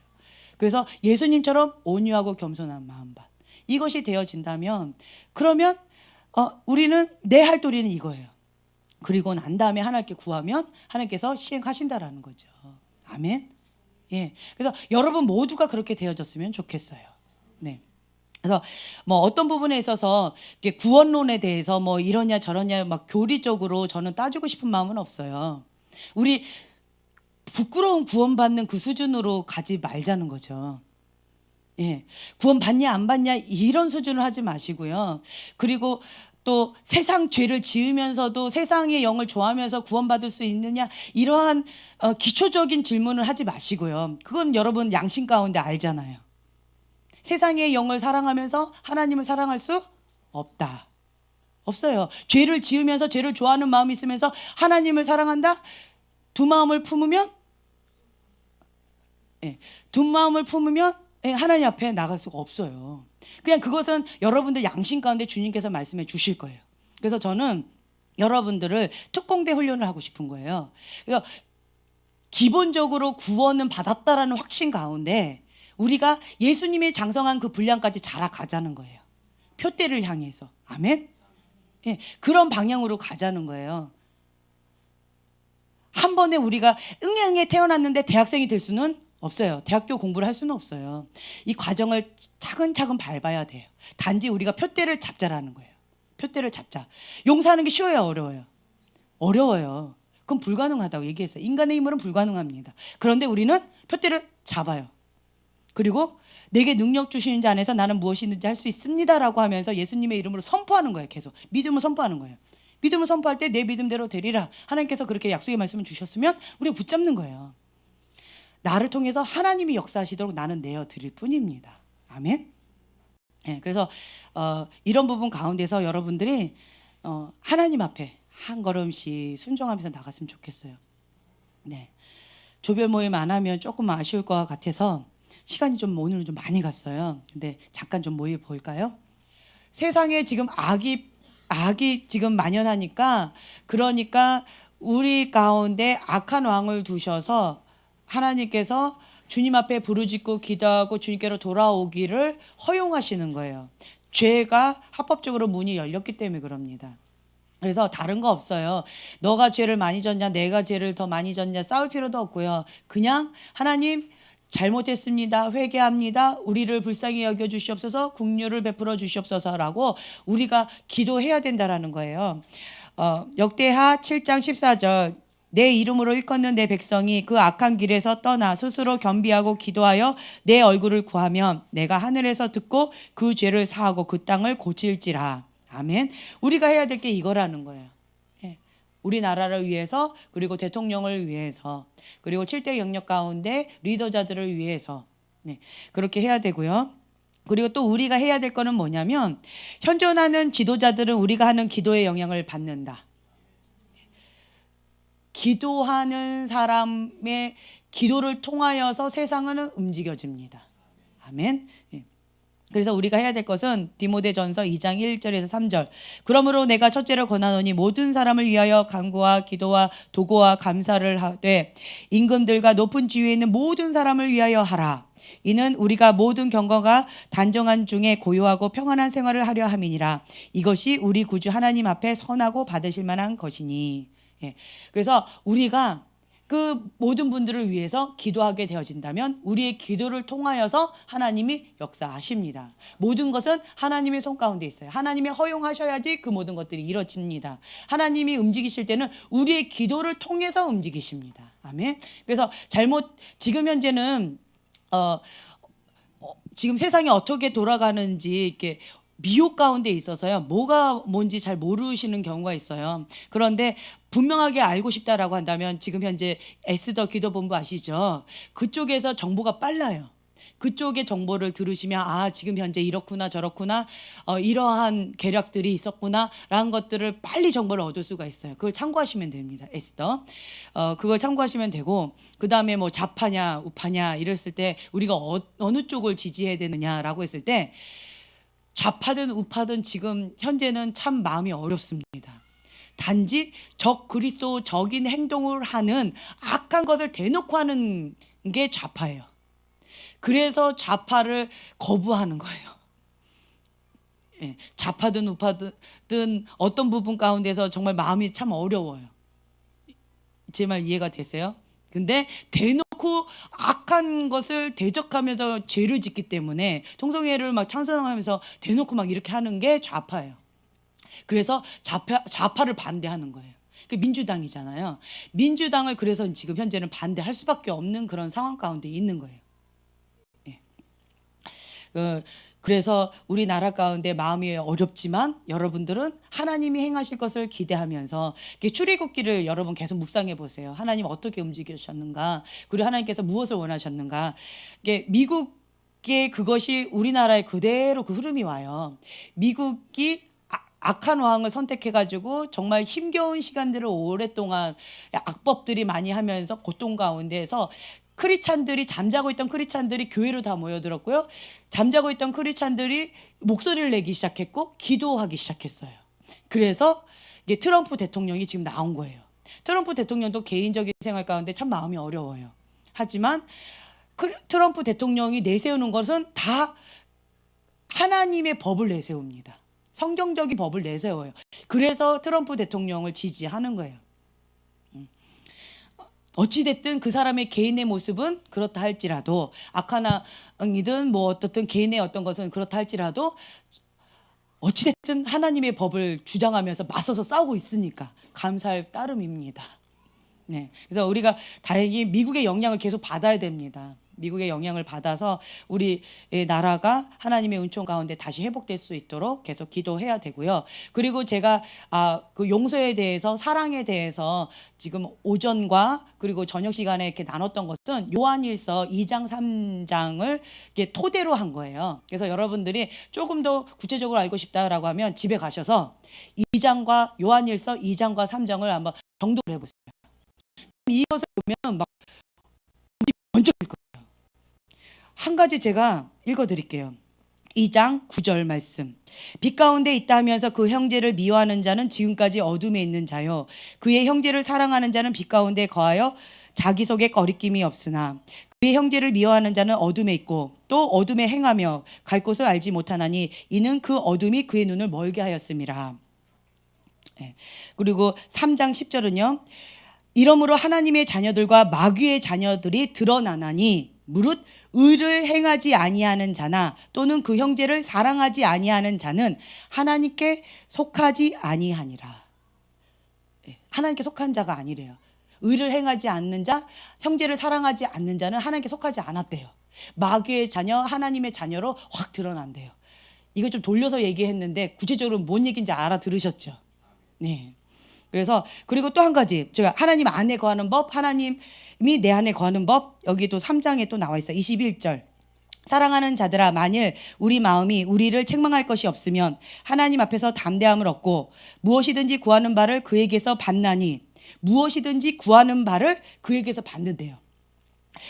그래서 예수님처럼 온유하고 겸손한 마음밭. 이것이 되어진다면 그러면 우리는 내 할 도리는 이거예요. 그리고 난 다음에 하나님께 구하면 하나님께서 시행하신다라는 거죠. 아멘. 예. 그래서 여러분 모두가 그렇게 되어졌으면 좋겠어요. 네. 그래서 뭐 어떤 부분에 있어서 구원론에 대해서 뭐 이러냐 저러냐 막 교리적으로 저는 따지고 싶은 마음은 없어요. 우리 부끄러운 구원받는 그 수준으로 가지 말자는 거죠. 예. 구원 받냐 안 받냐 이런 수준을 하지 마시고요. 그리고 또 세상 죄를 지으면서도 세상의 영을 좋아하면서 구원받을 수 있느냐 이러한 기초적인 질문을 하지 마시고요. 그건 여러분 양심 가운데 알잖아요. 세상의 영을 사랑하면서 하나님을 사랑할 수 없다. 없어요. 죄를 지으면서 죄를 좋아하는 마음이 있으면서 하나님을 사랑한다? 두 마음을 품으면 하나님 앞에 나갈 수가 없어요. 그냥 그것은 여러분들 양심 가운데 주님께서 말씀해 주실 거예요. 그래서 저는 여러분들을 특공대 훈련을 하고 싶은 거예요. 그래서 기본적으로 구원은 받았다라는 확신 가운데 우리가 예수님이 장성한 그 분량까지 자라가자는 거예요. 표대를 향해서. 아멘. 예, 그런 방향으로 가자는 거예요. 한 번에 우리가 응애 태어났는데 대학생이 될 수는 없어요. 대학교 공부를 할 수는 없어요. 이 과정을 차근차근 밟아야 돼요. 단지 우리가 표대를 잡자라는 거예요. 표대를 잡자. 용서하는 게 쉬워요, 어려워요? 어려워요. 그건 불가능하다고 얘기했어요. 인간의 힘으로는 불가능합니다. 그런데 우리는 표대를 잡아요. 그리고 내게 능력 주시는 자 안에서 나는 무엇이든지 할 수 있습니다라고 하면서 예수님의 이름으로 선포하는 거예요. 계속 믿음을 선포하는 거예요. 믿음을 선포할 때 내 믿음대로 되리라. 하나님께서 그렇게 약속의 말씀을 주셨으면 우리가 붙잡는 거예요. 나를 통해서 하나님이 역사하시도록 나는 내어 드릴 뿐입니다. 아멘. 네, 그래서 이런 부분 가운데서 여러분들이 하나님 앞에 한 걸음씩 순종하면서 나갔으면 좋겠어요. 네, 조별 모임 안 하면 조금 아쉬울 것 같아서 시간이 좀 오늘은 좀 많이 갔어요. 근데 잠깐 좀 모여 볼까요? 세상에 지금 악이 지금 만연하니까 그러니까 우리 가운데 악한 왕을 두셔서 하나님께서 주님 앞에 부르짖고 기도하고 주님께로 돌아오기를 허용하시는 거예요. 죄가 합법적으로 문이 열렸기 때문에 그럽니다. 그래서 다른 거 없어요. 너가 죄를 많이 졌냐 내가 죄를 더 많이 졌냐 싸울 필요도 없고요. 그냥 하나님 잘못했습니다. 회개합니다. 우리를 불쌍히 여겨주시옵소서. 긍휼을 베풀어 주시옵소서라고 우리가 기도해야 된다라는 거예요. 역대하 7장 14절 내 이름으로 일컫는 내 백성이 그 악한 길에서 떠나 스스로 겸비하고 기도하여 내 얼굴을 구하면 내가 하늘에서 듣고 그 죄를 사하고 그 땅을 고칠지라. 아멘. 우리가 해야 될 게 이거라는 거예요. 예. 우리나라를 위해서, 그리고 대통령을 위해서, 그리고 7대 영역 가운데 리더자들을 위해서, 네, 그렇게 해야 되고요. 그리고 또 우리가 해야 될 거는 뭐냐면, 현존하는 지도자들은 우리가 하는 기도의 영향을 받는다. 기도하는 사람의 기도를 통하여서 세상은 움직여집니다. 아멘. 예. 그래서 우리가 해야 될 것은 디모데전서 2장 1절에서 3절. 그러므로 내가 첫째로 권하노니 모든 사람을 위하여 간구와 기도와 도고와 감사를 하되 임금들과 높은 지위에 있는 모든 사람을 위하여 하라. 이는 우리가 모든 경건과 단정한 중에 고요하고 평안한 생활을 하려 함이니라. 이것이 우리 구주 하나님 앞에 선하고 받으실 만한 것이니. 예. 그래서 우리가 그 모든 분들을 위해서 기도하게 되어진다면 우리의 기도를 통하여서 하나님이 역사하십니다. 모든 것은 하나님의 손 가운데 있어요. 하나님이 허용하셔야지 그 모든 것들이 이루어집니다. 하나님이 움직이실 때는 우리의 기도를 통해서 움직이십니다. 아멘. 그래서 지금 현재는 지금 세상이 어떻게 돌아가는지 이렇게 미혹 가운데 있어서요. 뭐가 뭔지 잘 모르시는 경우가 있어요. 그런데 분명하게 알고 싶다라고 한다면 지금 현재 에스더 기도본부 아시죠? 그쪽에서 정보가 빨라요. 그쪽의 정보를 들으시면 지금 현재 이렇구나 저렇구나 이러한 계략들이 있었구나 라는 것들을 빨리 정보를 얻을 수가 있어요. 그걸 참고하시면 됩니다. 에스더 그걸 참고하시면 되고, 그 다음에 뭐 좌파냐 우파냐 이랬을 때 우리가 어느 쪽을 지지해야 되느냐라고 했을 때 좌파든 우파든 지금 현재는 참 마음이 어렵습니다. 단지 적 그리스도적인 행동을 하는 악한 것을 대놓고 하는 게 좌파예요. 그래서 좌파를 거부하는 거예요. 예, 좌파든 우파든 어떤 부분 가운데서 정말 마음이 참 어려워요. 제 말 이해가 되세요? 근데 대놓고 악한 것을 대적하면서 죄를 짓기 때문에 동성애를 막 찬성하면서 대놓고 막 이렇게 하는 게 좌파예요. 그래서 좌파를 반대하는 거예요. 그 민주당이잖아요. 민주당을 그래서 지금 현재는 반대할 수밖에 없는 그런 상황 가운데 있는 거예요. 예. 그래서 우리나라 가운데 마음이 어렵지만 여러분들은 하나님이 행하실 것을 기대하면서 출애굽기를 여러분 계속 묵상해 보세요. 하나님 어떻게 움직이셨는가, 그리고 하나님께서 무엇을 원하셨는가. 미국의 그것이 우리나라에 그대로 그 흐름이 와요. 미국이 악한 왕을 선택해가지고 정말 힘겨운 시간들을 오랫동안 악법들이 많이 하면서 고통 가운데에서 잠자고 있던 크리스찬들이 교회로 다 모여들었고요. 잠자고 있던 크리스찬들이 목소리를 내기 시작했고 기도하기 시작했어요. 그래서 이게 트럼프 대통령이 지금 나온 거예요. 트럼프 대통령도 개인적인 생활 가운데 참 마음이 어려워요. 하지만 트럼프 대통령이 내세우는 것은 다 하나님의 법을 내세웁니다. 성경적인 법을 내세워요. 그래서 트럼프 대통령을 지지하는 거예요. 어찌됐든 그 사람의 개인의 모습은 그렇다 할지라도, 악한 왕이든 뭐 어떻든 개인의 어떤 것은 그렇다 할지라도 어찌됐든 하나님의 법을 주장하면서 맞서서 싸우고 있으니까 감사할 따름입니다. 네, 그래서 우리가 다행히 미국의 영향을 계속 받아야 됩니다. 미국의 영향을 받아서 우리 나라가 하나님의 은총 가운데 다시 회복될 수 있도록 계속 기도해야 되고요. 그리고 제가 그 용서에 대해서, 사랑에 대해서 지금 오전과 그리고 저녁 시간에 이렇게 나눴던 것은 요한일서 2장 3장을 이렇게 토대로 한 거예요. 그래서 여러분들이 조금 더 구체적으로 알고 싶다라고 하면 집에 가셔서 2장과 요한일서 2장과 3장을 한번 정독을 해보세요. 이것을 보면 막 먼저 읽어요. 한 가지 제가 읽어드릴게요. 2장 9절 말씀. 빛 가운데 있다 하면서 그 형제를 미워하는 자는 지금까지 어둠에 있는 자요, 그의 형제를 사랑하는 자는 빛 가운데 거하여 자기 속에 거리낌이 없으나 그의 형제를 미워하는 자는 어둠에 있고 또 어둠에 행하며 갈 곳을 알지 못하나니 이는 그 어둠이 그의 눈을 멀게 하였음이라. 그리고 3장 10절은요. 이러므로 하나님의 자녀들과 마귀의 자녀들이 드러나나니 무릇 의를 행하지 아니하는 자나 또는 그 형제를 사랑하지 아니하는 자는 하나님께 속하지 아니하니라. 하나님께 속한 자가 아니래요. 의를 행하지 않는 자, 형제를 사랑하지 않는 자는 하나님께 속하지 않았대요. 마귀의 자녀, 하나님의 자녀로 확 드러난대요. 이거 좀 돌려서 얘기했는데 구체적으로 뭔 얘기인지 알아들으셨죠? 네. 그래서 그리고 또 한 가지, 제가 하나님 안에 거하는 법, 하나님이 내 안에 거하는 법, 여기도 3장에 또 나와 있어요. 21절. 사랑하는 자들아, 만일 우리 마음이 우리를 책망할 것이 없으면 하나님 앞에서 담대함을 얻고 무엇이든지 구하는 바를 그에게서 받나니, 무엇이든지 구하는 바를 그에게서 받는데요.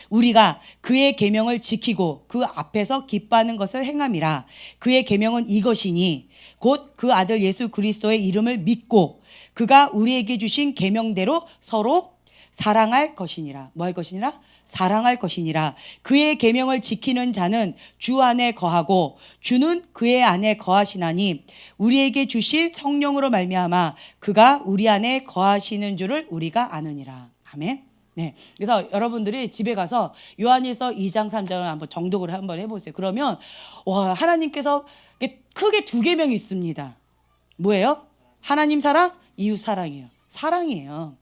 우리가 그의 계명을 지키고 그 앞에서 기뻐하는 것을 행함이라. 그의 계명은 이것이니 곧 그 아들 예수 그리스도의 이름을 믿고 그가 우리에게 주신 계명대로 서로 사랑할 것이니라. 뭐 할 것이니라? 사랑할 것이니라. 그의 계명을 지키는 자는 주 안에 거하고 주는 그의 안에 거하시나니 우리에게 주신 성령으로 말미암아 그가 우리 안에 거하시는 줄을 우리가 아느니라. 아멘. 네. 그래서 여러분들이 집에 가서 요한일서 2장 3장을 한번 정독을 한번 해보세요. 그러면 와, 하나님께서 크게 두 계명이 있습니다. 뭐예요? 하나님 사랑, 이웃 사랑이에요. 사랑이에요.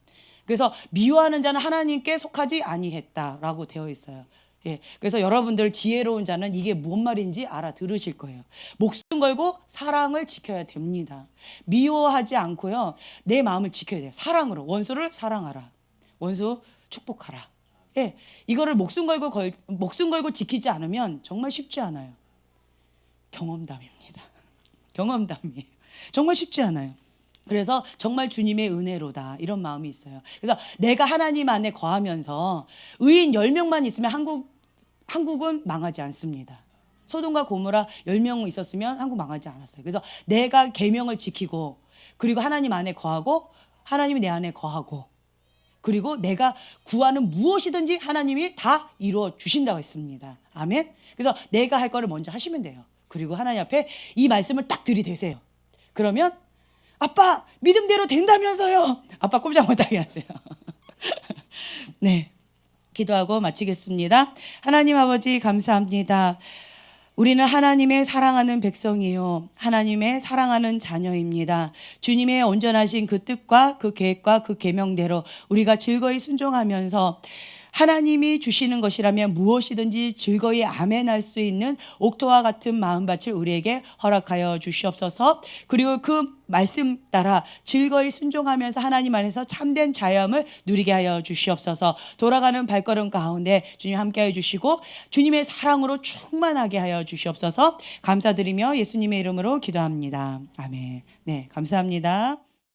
그래서 미워하는 자는 하나님께 속하지 아니했다라고 되어 있어요. 예, 그래서 여러분들 지혜로운 자는 이게 뭔 말인지 알아들으실 거예요. 목숨 걸고 사랑을 지켜야 됩니다. 미워하지 않고요, 내 마음을 지켜야 돼요. 사랑으로 원수를 사랑하라. 원수 축복하라. 예, 이거를 목숨 걸고 지키지 않으면 정말 쉽지 않아요. 경험담입니다. 경험담이에요. 정말 쉽지 않아요. 그래서 정말 주님의 은혜로다 이런 마음이 있어요. 그래서 내가 하나님 안에 거하면서 의인 10명만 있으면 한국은 망하지 않습니다. 소돔과 고모라 10명 있었으면 한국 망하지 않았어요. 그래서 내가 계명을 지키고 그리고 하나님 안에 거하고 하나님이 내 안에 거하고 그리고 내가 구하는 무엇이든지 하나님이 다 이루어 주신다고 했습니다. 아멘. 그래서 내가 할 거를 먼저 하시면 돼요. 그리고 하나님 앞에 이 말씀을 딱 들이대세요. 그러면 아빠 믿음대로 된다면서요. 아빠 꼼짝 못하게 하세요. 네, 기도하고 마치겠습니다. 하나님 아버지 감사합니다. 우리는 하나님의 사랑하는 백성이요, 하나님의 사랑하는 자녀입니다. 주님의 온전하신 그 뜻과 그 계획과 그 계명대로 우리가 즐거이 순종하면서 하나님이 주시는 것이라면 무엇이든지 즐거이 아멘할 수 있는 옥토와 같은 마음밭을 우리에게 허락하여 주시옵소서. 그리고 그 말씀 따라 즐거이 순종하면서 하나님 안에서 참된 자유함을 누리게 하여 주시옵소서. 돌아가는 발걸음 가운데 주님 함께하여 주시고 주님의 사랑으로 충만하게 하여 주시옵소서. 감사드리며 예수님의 이름으로 기도합니다. 아멘. 네, 감사합니다.